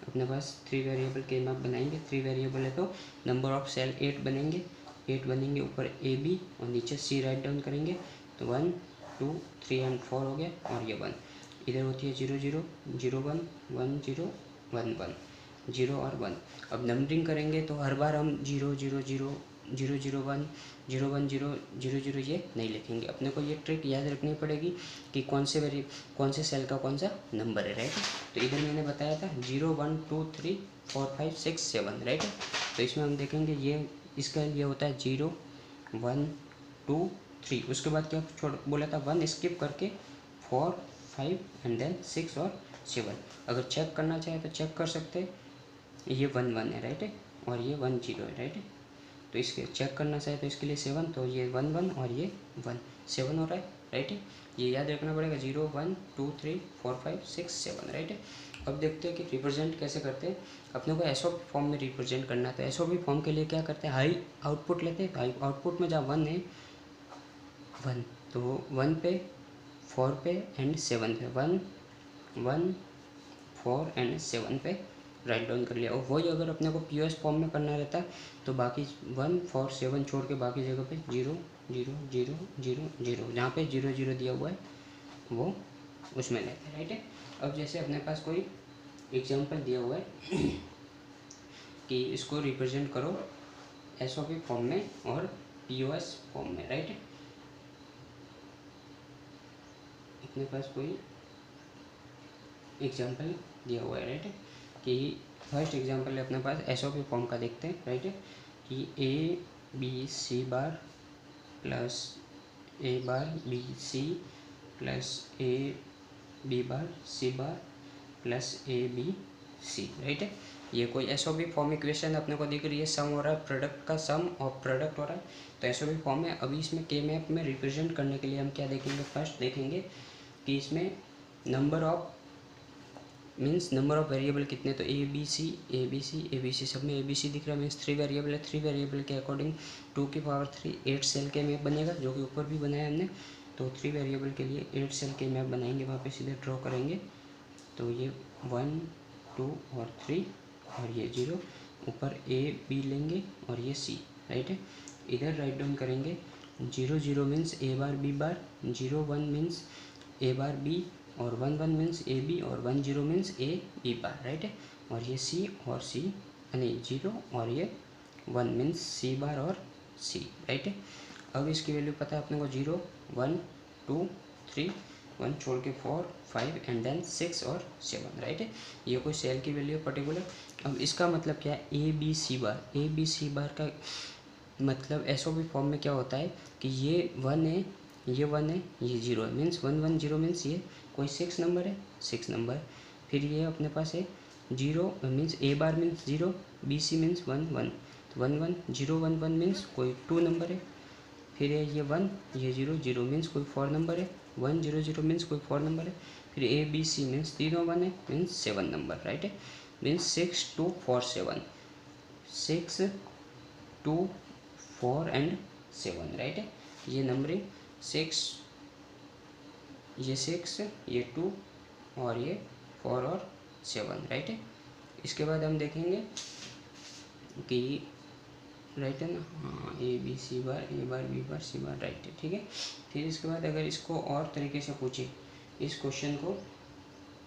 अपने पास 3 वेरिएबल के मैप बनाएंगे। 3 वेरिएबल है तो नंबर ऑफ सेल 8 बनेंगे, 8 बनेंगे, ऊपर ए बी और नीचे सी राइट डाउन करेंगे, तो 1 2 3 एंड 4 हो गया, और ये 1 इधर होती है 0 0 0 1 1 0 1 1 0 और 1। अब नंबरिंग करेंगे तो हर बार हम 0 0 0 0 0 1 0 1 0 0 0 ये नहीं लिखेंगे। अपने को ये ट्रिक याद रखनी पड़ेगी कि कौन से सेल का कौन सा नंबर है, राइट। तो इधर मैंने बताया था 0 1 2 3 4 5 6 7, राइट। तो इसमें हम देखेंगे ये इसका ये होता है 0 1 2 3, उसके बाद क्या छोड़ बोला था 1 स्किप करके 4 5 एंड देन 6 और 7। अगर चेक करना चाहे तो चेक कर सकते हैं, ये 1 1 है, राइट है, और ये 1 0 है, राइट है। तो इसके चेक करना चाहे तो इसके लिए 7, तो ये 1 1 और ये 1 7 हो रहा है, राइट है। ये याद रखना पड़ेगा 0 1 2 3 4 5 6 7, राइट है। अब देखते हैं कि रिप्रेजेंट कैसे करते हैं। अपने को एसओपी फॉर्म में रिप्रेजेंट करना है, तो एसओपी फॉर्म के लिए क्या करते हैं, हाई आउटपुट लेते हैं। हाई आउटपुट में जहाँ 1 है 1, तो 1 पे 4 पे एंड 7 पे 1 1 4 एंड 7 पे राइट डाउन कर लिया। और वही अगर अपने को पीओएस फॉर्म में करना रहता तो बाकी 1 4 7 छोड़ के बाकी जगह पे 0 0 0 0 0, जहाँ पे 0 0 दिया हुआ है वो उसमें लेते हैं, राइट है। अब जैसे अपने पास कोई एग्जांपल दिया हुआ है कि इसको रिप्रेजेंट करो एसओपी फॉर्म में और पीओएस फॉर्म में, राइट है। अपने पास कोई एग्जांपल दिया हुआ है, राइट है, कि फर्स्ट एग्जांपल है अपने पास एसओपी फॉर्म का, देखते हैं, राइट है, कि A B C bar plus A bar B C plus A B bar C bar plus A B C, right है। ये कोई एसओपी फॉर्म इक्वेशन अपने को दिख रही है, सम हो रहा है, प्रोडक्ट का सम और प्रोडक्ट हो रहा है, तो एसओपी फॉर्म में। अभी इसमें के मैप में रिप्रेजेंट करने के लिए हम क्या देखेंगे, फर्स्ट देखेंगे कि इसमें number of means number of variable कितने, तो A B C A B C A B C, सब में ए बी सी दिख रहा है, मीन्स 3 वेरिएबल है। 3 वेरिएबल के अकॉर्डिंग 2 की पावर 3 8 सेल के मैप बनेगा, जो कि ऊपर भी बनाया हमने। तो 3 वेरिएबल के लिए 8 सेल के मैप बनाएंगे, वहाँ पे सीधे ड्रॉ करेंगे। तो ये 1 2 और 3 और ये 0, ऊपर ए बी लेंगे और ये सी, राइट है। इधर राइट डाउन करेंगे 0 0 means A bar B bar, 0 1 means A bar B, और 1 1 मीन्स ए बी, और 1 0 means A B bar, right है। और ये सी और सी, यानी 0 और ये 1 मीन्स सी बार और सी, राइट है। अब इसकी वैल्यू पता है अपने को 0 1 2 3, 1 छोड़ के 4 5 एंड देन 6 और 7, राइट है। ये कोई सेल की वैल्यू है पर्टिकुलर। अब इसका मतलब क्या है, A B C bar. A B C बार का मतलब एसओपी फॉर्म में क्या होता है कि ये 1 है, ये 1 है, ये 0 है, मीन्स 1 1 0 मीन्स ये कोई 6 नंबर है, 6 नंबर। फिर ये अपने पास है 0 means A bar means 0, B C means 1 1, तो 1 1 0 1 1 मीन्स कोई 2 नंबर है। फिर है ये 1 ये 0 0 मीन्स कोई 4 नंबर है, 1 0 0 मीन्स कोई 4 नंबर है। फिर ए बी सी मीन्स तीनों 1 है, मीन्स 7 नंबर, राइट है। मीन्स 6 2 4 7, 6 2 4 एंड 7, राइट है। ये नंबरिंग 6, ये 6 ये 2 और ये 4 और 7, राइट है। इसके बाद हम देखेंगे कि राइट है ना, हाँ A B C bar A bar B bar C bar, right है, ठीक है। फिर इसके बाद अगर इसको और तरीके से पूछे, इस क्वेश्चन को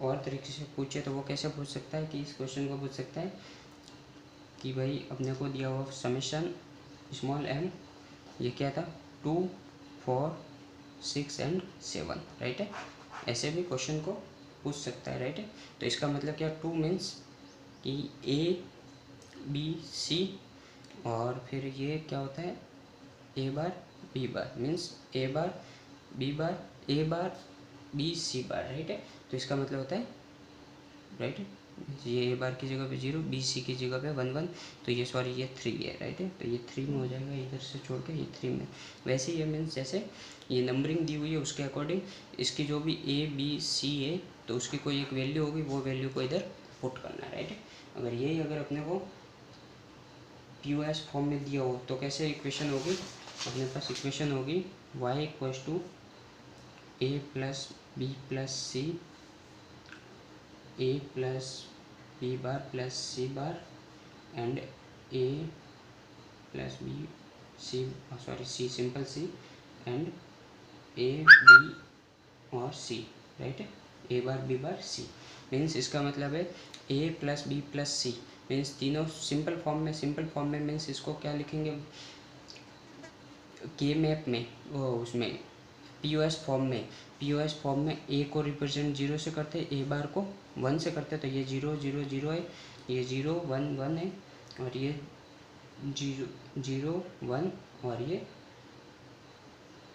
और तरीके से पूछे तो वो कैसे पूछ सकता है कि इस क्वेश्चन को पूछ सकता है कि भाई अपने को दिया हुआ समेशन स्मॉल m, ये क्या था 2 4 6 एंड 7, राइट है। ऐसे भी क्वेश्चन को पूछ सकता है, राइट है। तो इसका मतलब क्या, 2 मीन्स कि ए बी सी, और फिर ये क्या होता है A bar B bar, means A bar B bar A bar B C bar, right है। तो इसका मतलब होता है, राइट है, ये ए बार की जगह पे 0, बी सी की जगह पे 1 1, तो ये सॉरी ये 3 है, राइट है। तो ये 3 में हो जाएगा, इधर से छोड़ के ये 3 में। वैसे ये मीन्स जैसे ये नंबरिंग दी हुई है उसके अकॉर्डिंग इसकी जो भी ए बी सी है तो उसकी कोई एक वैल्यू होगी, वो वैल्यू को इधर पुट करना है, राइट है। अगर यही अगर अपने को POS फॉर्म में दिया हो तो कैसे इक्वेशन होगी, अपने पास इक्वेशन होगी y equals to a plus B plus C, a plus B bar plus C bar and a plus B C, sorry C simple C and a b और c, राइट है, a bar b bar c। Means इसका मतलब है a plus B plus C, means तीनों सिंपल फॉर्म में मीन्स इसको क्या लिखेंगे के मैप में, वो उसमें POS फॉर्म में ए को रिप्रेजेंट 0 से करते हैं, ए बार को 1 से करते हैं, तो ये 0 0 0 है, ये 0 1 1 है, और ये 0 0 1 और ये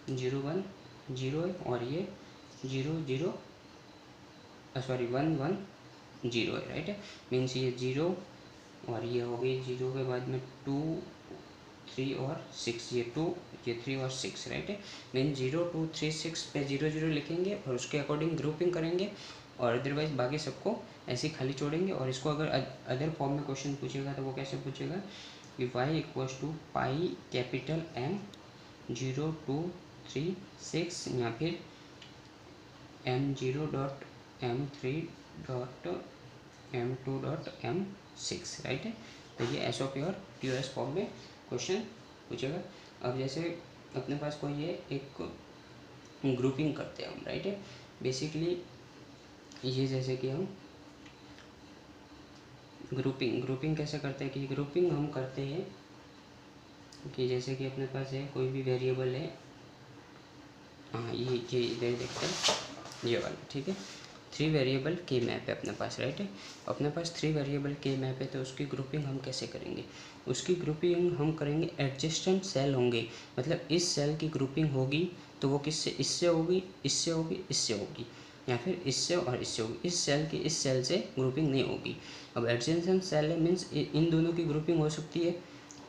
0 1 0 है, और ये 0 0 सॉरी 1 1 0 है, राइट है। मीन्स ये 0 और ये हो गई 0 के बाद में 2 3 और 6, ये 2 ये 3 और 6, राइट है। मीन 0 2 3 6 पे 0 0 लिखेंगे और उसके अकॉर्डिंग ग्रुपिंग करेंगे, और अदरवाइज बाकी सबको ऐसे ही खाली छोड़ेंगे। और इसको अगर अदर फॉर्म में क्वेश्चन पूछेगा तो वो कैसे पूछेगा कि y equals to pi capital M 0 2 3 6 या फिर M0 dot M3 dot M2 dot M6, right है। तो ये SOP और POS फॉर्म में क्वेश्चन पूछेगा। अब जैसे अपने पास कोई है, एक ग्रुपिंग करते हैं हम, राइट है। बेसिकली ये जैसे कि हम ग्रुपिंग कैसे करते हैं कि ग्रुपिंग हम करते हैं कि जैसे कि अपने पास है कोई भी वेरिएबल है, हाँ ये इधर देखते हैं ये वाला, ठीक है। 3 वेरिएबल के मैप है अपने पास, राइट है। अपने पास 3 वेरिएबल के मैप है, तो उसकी ग्रुपिंग हम कैसे करेंगे, उसकी ग्रुपिंग हम करेंगे एडजेस्टेंट सेल होंगे, मतलब इस सेल की ग्रुपिंग होगी तो वो किससे, इससे होगी, इससे होगी, इससे होगी, या फिर इससे और इससे होगी। इस सेल की इस सेल से ग्रुपिंग नहीं होगी। अब एडजेसेंट सेल है मीन्स इन दोनों की ग्रुपिंग हो सकती है,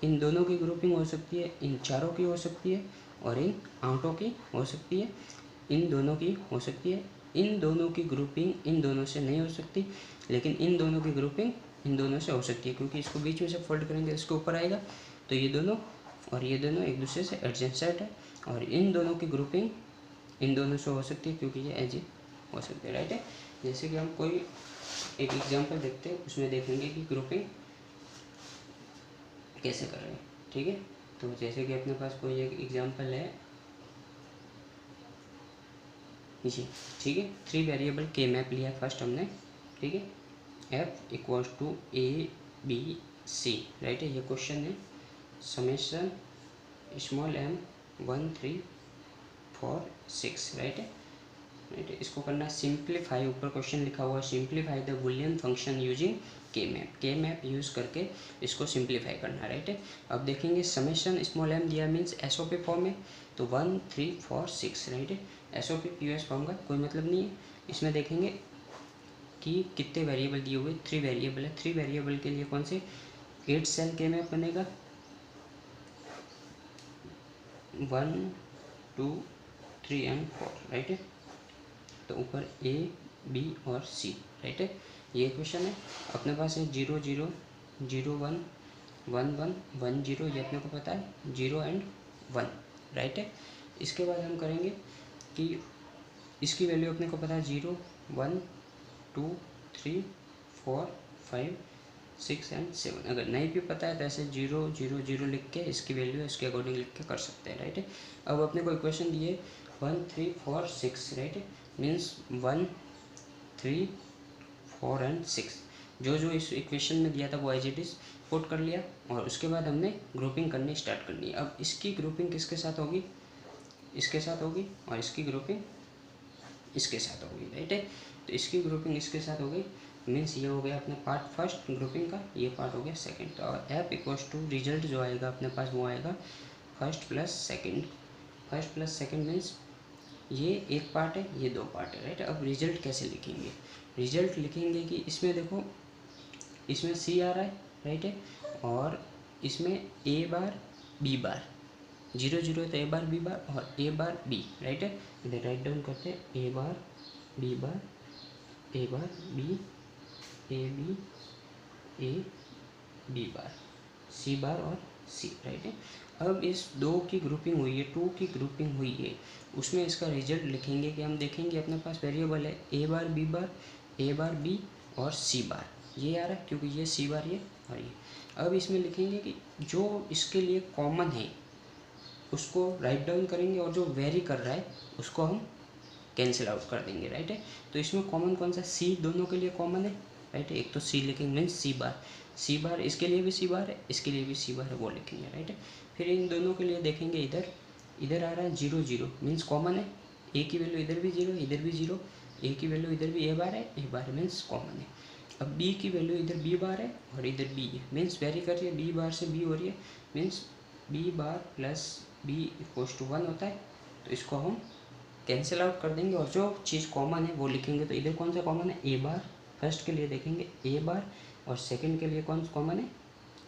इन दोनों की ग्रुपिंग हो सकती है, इन चारों की हो सकती है, और इन आठों की हो सकती है, इन दोनों की हो सकती है, इन दोनों की ग्रुपिंग इन दोनों से नहीं हो सकती, लेकिन इन दोनों की ग्रुपिंग इन दोनों से हो सकती है, क्योंकि इसको बीच में से फोल्ड करेंगे इसके ऊपर आएगा, तो ये दोनों और ये दोनों एक दूसरे से एडजेंट सेट है, और इन दोनों की ग्रुपिंग इन दोनों से हो सकती है, क्योंकि ये एज हो सकते हैं, राइट है। जैसे कि हम कोई एक एग्जांपल देखते हैं, उसमें देखेंगे कि ग्रुपिंग कैसे कर रहे हैं, ठीक है। तो जैसे कि अपने पास कोई एक एग्जांपल है जी, ठीक है। 3 वेरिएबल के मैप लिया फर्स्ट हमने, ठीक है। F equals to A B C, right है, ये क्वेश्चन है। समेशन स्मॉल m 1 3 4 6, राइट है, राइट है। इसको करना है सिंप्लीफाई, ऊपर क्वेश्चन लिखा हुआ है simplify the Boolean function using के मैप यूज़ करके इसको सिंप्लीफाई करना है, राइट है। अब देखेंगे समेशन स्मॉल m दिया मीन्स एसओपी फॉर्म में, तो 1 3 4 6, राइट है। एसओपी पीओएस फॉर्म का कोई मतलब नहीं है। इसमें देखेंगे कि कितने वेरिएबल दिए हुए, 3 वेरिएबल है। 3 वेरिएबल के लिए कौन से 8 सेल के मैप बनेगा, 1 2 3 एंड 4, राइट है। तो ऊपर ए बी और सी, राइट है, ये क्वेश्चन है। अपने पास है 0 0 0 1 1 1 1 0, ये अपने को पता है 0 एंड 1, राइट है। इसके बाद हम करेंगे कि इसकी वैल्यू अपने को पता है 0 1 2 3 4 5 6 एंड 7। अगर नहीं भी पता है तो ऐसे 0 0 0 लिख के इसकी वैल्यू इसके अकॉर्डिंग लिख के कर सकते हैं, राइट है। अब अपने को इक्वेशन दिए 1 3 4 6, राइट है, मीन्स 1 3 4 एंड 6, जो जो इस इक्वेशन में दिया था वो एज इट इज़ पुट कर लिया, और उसके बाद हमने ग्रुपिंग करनी स्टार्ट करनी है। अब इसकी ग्रुपिंग किसके साथ होगी, इसके साथ होगी, और इसकी ग्रुपिंग इसके साथ होगी, राइट है। तो इसकी ग्रुपिंग इसके साथ हो गई, मीन्स ये हो गया अपना पार्ट फर्स्ट ग्रुपिंग का, ये पार्ट हो गया सेकंड। तो एफ इक्वल्स टू रिजल्ट जो आएगा अपने पास वो आएगा first plus second. First plus second means ये एक पार्ट है, ये दो पार्ट है, राइट। अब रिजल्ट कैसे लिखेंगे, रिजल्ट लिखेंगे कि इसमें देखो इसमें सी आ रहा है, राइट है, और इसमें ए बार बी बार, 0 0 तो ए बार बी बार और ए बार बी, राइट है। इधर राइट डाउन करते हैं A bar B bar A bar B A B A B bar C bar और सी, राइट है। अब इस दो की ग्रुपिंग हुई है, 2 की ग्रुपिंग हुई है, उसमें इसका रिजल्ट लिखेंगे कि हम देखेंगे अपने पास वेरिएबल है ए बार बी और सी बार, ये आ रहा है क्योंकि ये सी बार ये और ये। अब इसमें लिखेंगे कि जो इसके लिए कॉमन है उसको राइट डाउन करेंगे, और जो वेरी कर रहा है उसको हम कैंसिल आउट कर देंगे, राइट है। तो इसमें कॉमन कौन सा, सी दोनों के लिए कॉमन है, राइट है। एक तो सी लिखेंगे मीन्स सी बार इसके लिए भी सी बार है, इसके लिए भी सी बार है, वो लिखेंगे, राइट है। फिर इन दोनों के लिए देखेंगे इधर आ रहा है 0 0 मीन्स कॉमन है, ए की वैल्यू इधर भी 0 इधर भी 0, ए की वैल्यू इधर भी ए बार है मीन्स कॉमन है। अब बी की वैल्यू इधर बी बार है और इधर बी है, मीन्स वेरी कर रही है, बी बार से बी हो रही है, means B bar plus B equals to 1 होता है। तो इसको हम कैंसिल आउट कर देंगे और जो चीज़ कॉमन है वो लिखेंगे। तो इधर कौन सा कॉमन है, ए बार, फर्स्ट के लिए देखेंगे ए बार, और सेकंड के लिए कौन सा कॉमन है,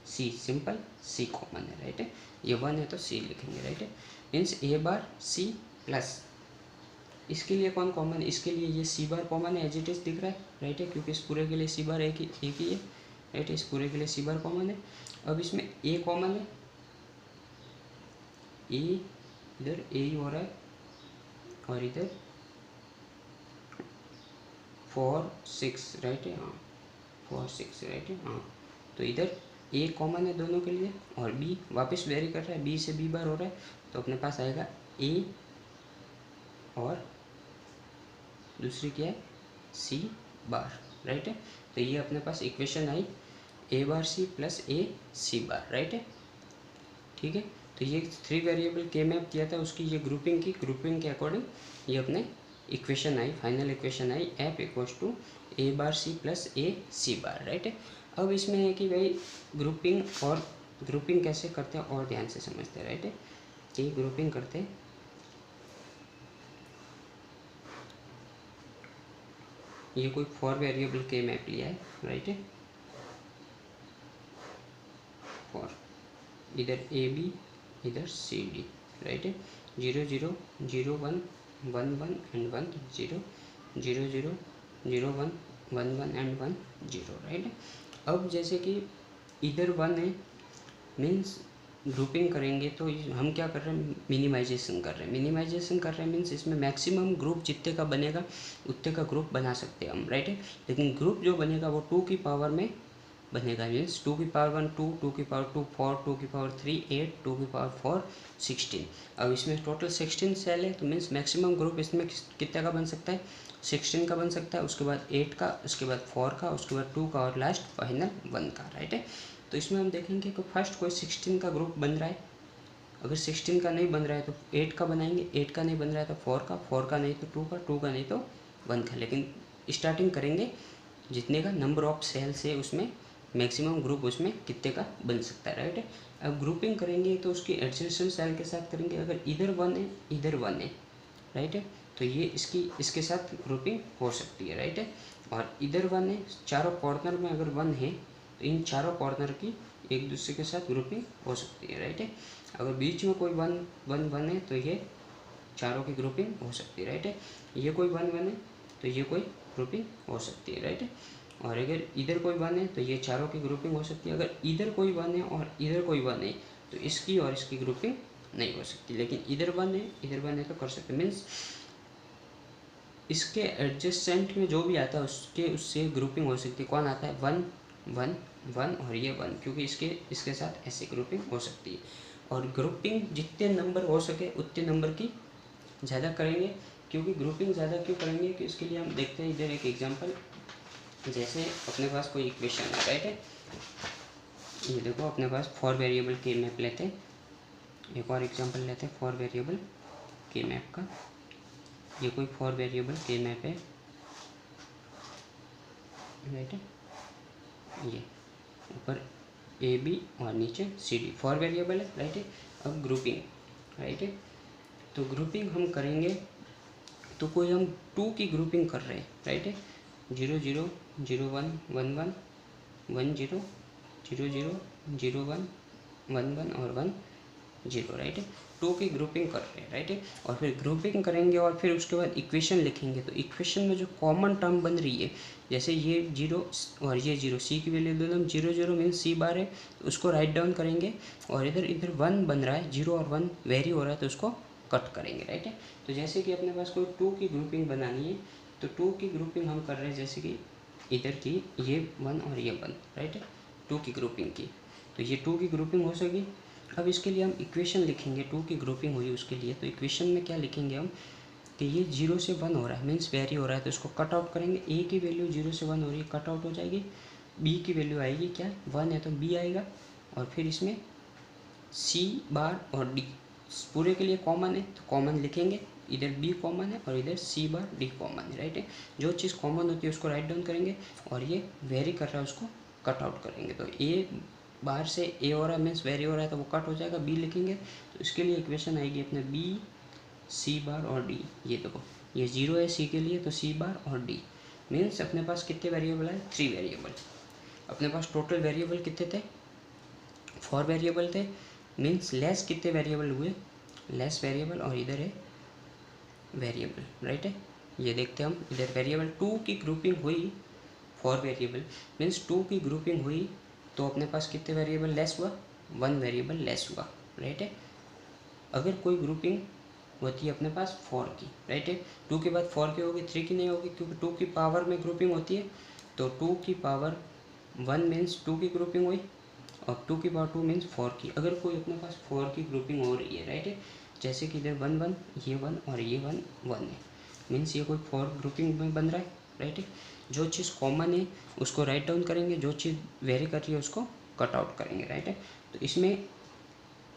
सी, सिंपल सी कॉमन है, राइट है। ये 1 है तो सी लिखेंगे, राइट है, means A bar C plus इसके लिए कौन कॉमन है, इसके लिए ये सी बार कॉमन है, एज इट इज़ दिख रहा है, राइट है, क्योंकि इस पूरे के लिए सी बार एक ही है, राइट है, इस पूरे के लिए सी बार कॉमन है। अब इसमें ए कॉमन है, ए इधर ए ही हो रहा है, और इधर 4 6, राइट है, हाँ 4 6, राइट है, हाँ। तो इधर ए कॉमन है दोनों के लिए, और बी वापस वेरी कर रहा है, बी से बी बार हो रहा है, तो अपने पास आएगा ए और दूसरी क्या है सी बार, राइट है। तो ये अपने पास equation I A bar C plus A C bar, right है, ठीक है। तो ये 3 वेरिएबल के मैप दिया था, उसकी ये ग्रुपिंग की, ग्रुपिंग के अकॉर्डिंग ये अपने इक्वेशन आई, फाइनल इक्वेशन आई F equals to A bar C plus A C bar, right है। अब इसमें है कि भाई ग्रुपिंग कैसे करते हैं और ध्यान से समझते हैं, राइट है, कि ग्रुपिंग करते हैं ये कोई 4 वेरिएबल के मैप लिया है, राइट है, 4, इधर ए बी इधर सी डी, राइट है, 0 0 0 1 1 1 एंड 1 0, 0 0 0 1 1 1 एंड 1 0, राइट। अब जैसे कि इधर 1 है मीन्स ग्रुपिंग करेंगे तो हम क्या कर रहे हैं, मिनिमाइजेशन कर रहे हैं। मिनिमाइजेशन कर रहे हैं मीन्स इसमें मैक्सिमम ग्रुप जितने का बनेगा उतने का ग्रुप बना सकते हैं हम, राइट है। लेकिन ग्रुप जो बनेगा वो 2 की पावर में बनेगा, मीन्स 2 की पावर 1 2, 2 की पावर 2 4, 2 की पावर 3 8, 2 की पावर 4 16। अब इसमें टोटल 16 सेल है तो मीन्स मैक्सिमम ग्रुप इसमें कितने का बन सकता है, 16 का बन सकता है, उसके बाद 8 का, उसके बाद 4 का, उसके बाद 2 का और लास्ट फाइनल 1 का, राइट है। तो इसमें हम देखेंगे कि फर्स्ट कोई 16 का ग्रुप बन रहा है, अगर 16 का नहीं बन रहा है तो 8 का बनाएंगे, 8 का नहीं बन रहा है तो 4 का, 4 का नहीं तो 2 का, 2 का नहीं तो 1 का। लेकिन स्टार्टिंग करेंगे जितने का नंबर ऑफ सेल्स है उसमें मैक्सिमम ग्रुप उसमें कितने का बन सकता है, राइट है। अब ग्रुपिंग करेंगे तो उसकी एडजेसेंट सेल के साथ करेंगे, अगर इधर 1 है इधर 1 है, राइट है, तो ये इसके साथ ग्रुपिंग हो सकती है, राइट है। और इधर 1 है, चारों कॉर्नर में अगर 1 है तो इन चारों कॉर्नर की एक दूसरे के साथ ग्रुपिंग हो सकती है, राइट है। अगर बीच में कोई 1 1 1 है तो ये चारों की ग्रुपिंग हो सकती है, राइट है। ये कोई 1 1 है तो ये कोई ग्रुपिंग हो सकती है, राइट है। और अगर इधर कोई 1 है तो ये चारों की ग्रुपिंग हो सकती है। अगर इधर कोई 1 है और इधर कोई 1 है तो इसकी और इसकी ग्रुपिंग नहीं हो सकती। लेकिन इधर 1 है इधर 1 है तो कर सकते, मीन्स इसके एडजेसेंट में जो भी आता है उससे ग्रुपिंग हो सकती है। कौन आता है, 1 1 1 और ये 1, क्योंकि इसके साथ ऐसे ग्रुपिंग हो सकती है। और ग्रुपिंग जितने नंबर हो सके उतने नंबर की ज़्यादा करेंगे, क्योंकि ग्रुपिंग ज़्यादा क्यों करेंगे कि इसके लिए हम देखते हैं इधर एक एग्जांपल। जैसे अपने पास कोई इक्वेशन है, राइट है, ये देखो अपने पास 4 वेरिएबल के मैप लेते हैं, एक और एग्जांपल लेते हैं 4 वेरिएबल के मैप का। ये कोई 4 वेरिएबल के मैप है, राइट है, ये ऊपर ए बी और नीचे सी डी 4 वेरिएबल है, राइट है। अब ग्रुपिंग, राइट है, तो ग्रुपिंग हम करेंगे तो कोई हम 2 की ग्रुपिंग कर रहे हैं, राइट है, 0 0 0 1 1 1 1 0 0 0 0 1 1 1 और 1 0, राइट है, 2 की ग्रुपिंग कर रहे हैं, राइट है। और फिर ग्रुपिंग करेंगे और फिर उसके बाद इक्वेशन लिखेंगे, तो इक्वेशन में जो कॉमन टर्म बन रही है, जैसे ये 0 और ये 0, सी की वैल्यू दोनों 0 0 मीन्स सी बार है तो उसको राइट डाउन करेंगे। और इधर 1 बन रहा है, 0 और 1 वेरी हो रहा है तो उसको कट करेंगे, राइट है। तो जैसे कि अपने पास कोई 2 की ग्रुपिंग बनानी है तो 2 की ग्रुपिंग हम कर रहे हैं, जैसे कि इधर की ये 1 और ये 1, राइट है, 2 की ग्रुपिंग की, तो ये 2 की ग्रुपिंग हो सकी। अब इसके लिए हम इक्वेशन लिखेंगे, 2 की ग्रुपिंग हुई उसके लिए, तो इक्वेशन में क्या लिखेंगे हम कि ये 0 से 1 हो रहा है मीन्स वेरी हो रहा है तो इसको कट आउट करेंगे। ए की वैल्यू 0 से 1 हो रही है, कट आउट हो जाएगी। बी की वैल्यू आएगी क्या, 1 है तो बी आएगा। और फिर इसमें सी बार और डी पूरे के लिए कॉमन है तो कॉमन लिखेंगे, इधर बी कॉमन है और इधर सी बार डी कॉमन है, राइट है। जो चीज़ कॉमन होती है उसको राइट डाउन करेंगे और ये वेरी कर रहा है उसको कट आउट करेंगे। तो ए बाहर से ए हो रहा है मीन्स वेरी हो रहा है तो वो कट हो जाएगा, बी लिखेंगे तो इसके लिए इक्वेशन आएगी अपने बी सी बार और डी। ये देखो ये 0 है सी के लिए तो सी बार और डी मीन्स अपने पास कितने वेरिएबल है, 3 वेरिएबल। अपने पास टोटल वेरिएबल कितने थे, 4 वेरिएबल थे, मीन्स लेस कितने वेरिएबल हुए, लेस वेरिएबल, और इधर है वेरिएबल, राइट है। ये देखते हैं हम, इधर वेरिएबल 2 की ग्रुपिंग हुई 4 वेरिएबल मीन्स 2 की ग्रुपिंग हुई तो अपने पास कितने वेरिएबल लेस हुआ, 1 वेरिएबल लेस हुआ, राइट है। अगर कोई ग्रुपिंग होती है अपने पास 4 की, राइट है, 2 के बाद 4 की होगी, 3 की नहीं होगी, क्योंकि 2 की पावर में ग्रुपिंग होती है तो 2 की पावर 1 मीन्स 2 की ग्रुपिंग हुई और 2 की पावर 2 मीन्स 4 की। अगर कोई अपने पास 4 की ग्रुपिंग हो रही है, राइट है, जैसे कि इधर 1 1 ये 1 और ये 1 1 है मीन्स ये कोई 4 ग्रुपिंग में बन रहा है, राइट है। जो चीज़ कॉमन है उसको राइट डाउन करेंगे, जो चीज़ वेरी कर रही है उसको कट आउट करेंगे, राइट है। तो इसमें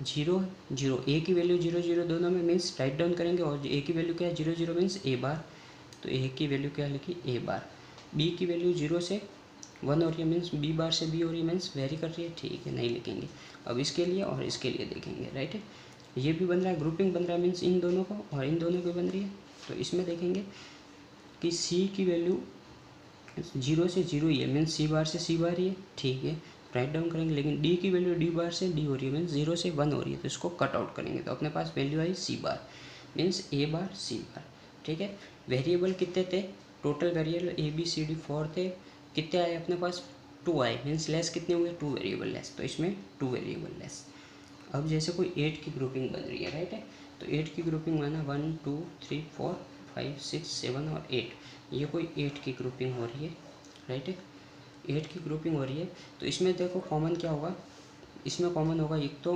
0 0 ए की वैल्यू 0 0 दोनों में मीन्स राइट डाउन करेंगे और ए की वैल्यू क्या है 0 0 मीन्स ए बार, तो ए की वैल्यू क्या लिखी ए बार। बी की वैल्यू 0 से 1 हो रही है मीन्स बी बार से बी हो रही है मीन्स वेरी कर रही है, ठीक है, नहीं लिखेंगे। अब इसके लिए और इसके लिए देखेंगे, राइट है, ये भी बन रहा है ग्रुपिंग बन रहा है मीन्स इन दोनों को और इन दोनों की बन रही है। तो इसमें देखेंगे कि सी की वैल्यू 0 से 0 ही है मीन्स सी बार से सी बार ही है, ठीक है, राइट डाउन करेंगे। लेकिन डी की वैल्यू डी बार से डी हो रही है मीन्स 0 से 1 हो रही है तो इसको कट आउट करेंगे तो अपने पास value I C bar means A bar C बार। ठीक है। वेरिएबल कितने थे, total variable A B C D 4 थे, कितने आए अपने पास 2 आए, मीन्स लेस कितने हुए 2 वेरिएबल लेस, तो इसमें 2 वेरिएबल लेस। अब जैसे कोई 8 की ग्रुपिंग बन रही है, राइट है, तो 8 की ग्रुपिंग माना 1 2 3 4 5 6 7 और 8, ये कोई 8 की ग्रुपिंग हो रही है, राइट है, 8 की ग्रुपिंग हो रही है। तो इसमें देखो कॉमन क्या होगा, इसमें कॉमन होगा एक तो,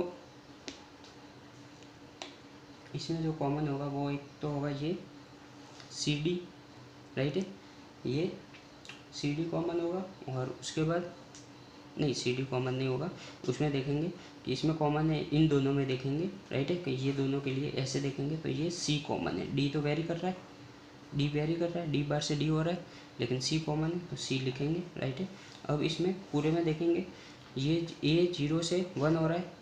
इसमें जो कॉमन होगा वो एक तो होगा ये सी डी, राइट है, ये सी डी कॉमन होगा, और उसके बाद नहीं सी डी कॉमन नहीं होगा, उसमें देखेंगे कि इसमें कॉमन है, इन दोनों में देखेंगे, राइट है, कि ये दोनों के लिए ऐसे देखेंगे तो ये सी कॉमन है, डी तो वेरी कर रहा है, डी वेरी कर रहा है, डी बार से डी हो रहा है, लेकिन सी कॉमन है तो सी लिखेंगे, राइट है। अब इसमें पूरे में देखेंगे ये ए 0 से 1 हो रहा है,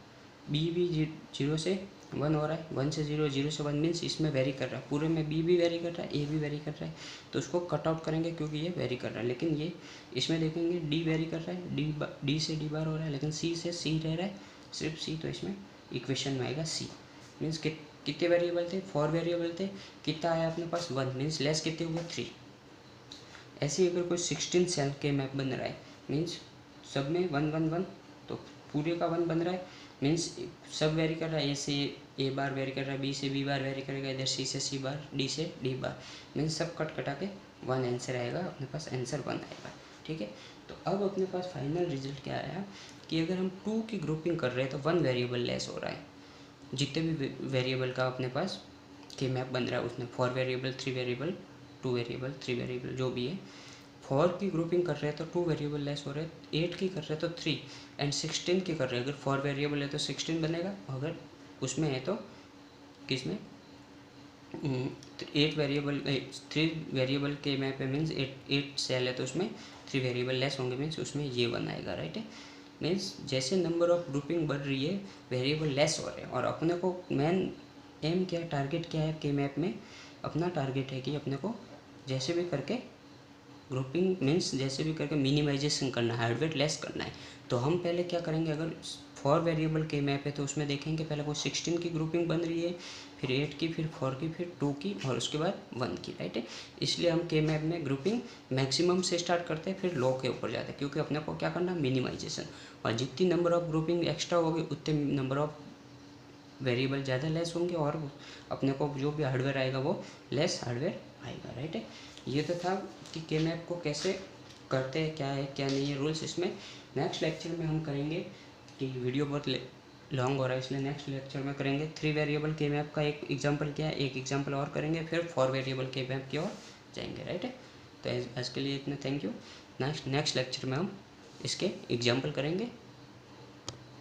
बी भी 0 से 1 हो रहा है, 1 से 0 0 से 1 मीन्स इसमें वेरी कर रहा है, पूरे में बी भी वेरी कर रहा है, ए भी वेरी कर रहा है, तो उसको कट आउट करेंगे क्योंकि ये वेरी कर रहा है। लेकिन ये इसमें देखेंगे डी वेरी कर रहा है, डी से डी बार हो रहा है, लेकिन सी से सी रह रहा है, सिर्फ सी, तो इसमें इक्वेशन में आएगा सी। मीन्स कितने वेरिएबल थे, 4 वेरिएबल थे, कितना आया अपने पास 1, मीन्स लेस कितने हुए 3। ऐसे ही अगर कोई 16 सेल के मैप बन रहा है, मीन्स सब में 1 1 1, तो पूरे का 1 बन रहा है, मीन्स सब वेरी कर रहा है, ए से ए बार वेरी कर रहा है, बी से बी बार वेरी करेगा, इधर सी से सी बार, डी से डी बार, मीन्स सब कट कटा के 1 आंसर आएगा, अपने पास आंसर 1 आएगा, ठीक है। तो अब अपने पास फाइनल रिजल्ट क्या आया कि अगर हम 2 की ग्रुपिंग कर रहे हैं तो 1 वेरिएबल लेस हो रहा है, जितने भी वेरिएबल का अपने पास के मैप बन रहा है उसमें 4 वेरिएबल 3 वेरिएबल 2 वेरिएबल 3 वेरिएबल जो भी है, 4 की ग्रुपिंग कर रहे हैं तो 2 वेरिएबल लेस हो रहे हैं, 8 की कर रहे हैं तो 3, एंड 16 की कर रहे हैं, अगर 4 वेरिएबल है तो 16 बनेगा, अगर उसमें है तो किस में 8 वेरिएबल 3 वेरिएबल के मैप है, मीन्स 8 सेल है तो उसमें 3 वेरिएबल लेस होंगे, मीन्स उसमें ये 1 आएगा, राइट है। मीन्स जैसे नंबर ऑफ ग्रुपिंग बढ़ रही है वेरिएबल लेस हो रहे हैं, और अपने को मेन एम क्या टारगेट क्या है के मैप में, अपना टारगेट है कि अपने को जैसे भी करके ग्रुपिंग मीन्स जैसे भी करके मिनिमाइजेशन करना है, हार्डवेयर लेस करना है। तो हम पहले क्या करेंगे, अगर 4 वेरिएबल के मैप है तो उसमें देखेंगे पहले वो 16 की ग्रुपिंग बन रही है, फिर 8 की, फिर 4 की, फिर 2 की, और उसके बाद 1 की, राइट है। इसलिए हम के मैप में ग्रुपिंग मैक्सिमम से स्टार्ट करते हैं, फिर लो के ऊपर जाते हैं, क्योंकि अपने को क्या करना मिनिमाइजेशन, और जितनी नंबर ऑफ ग्रुपिंग एक्स्ट्रा होगी उतने नंबर ऑफ वेरिएबल ज़्यादा लेस होंगे, और अपने को जो भी हार्डवेयर आएगा वो लेस हार्डवेयर आएगा, राइट है। ये तो था कि के मैप को कैसे करते हैं, क्या है क्या नहीं है रूल्स। इसमें नेक्स्ट लेक्चर में हम करेंगे कि वीडियो बहुत लॉन्ग हो रहा है, इसलिए नेक्स्ट लेक्चर में करेंगे 3 वेरिएबल के मैप का एक एग्जांपल क्या है, एक एग्जांपल और करेंगे, फिर 4 वेरिएबल के मैप की ओर जाएंगे, राइट है। तो आज के लिए इतना, थैंक यू। नेक्स्ट लेक्चर में हम इसके एग्जांपल करेंगे।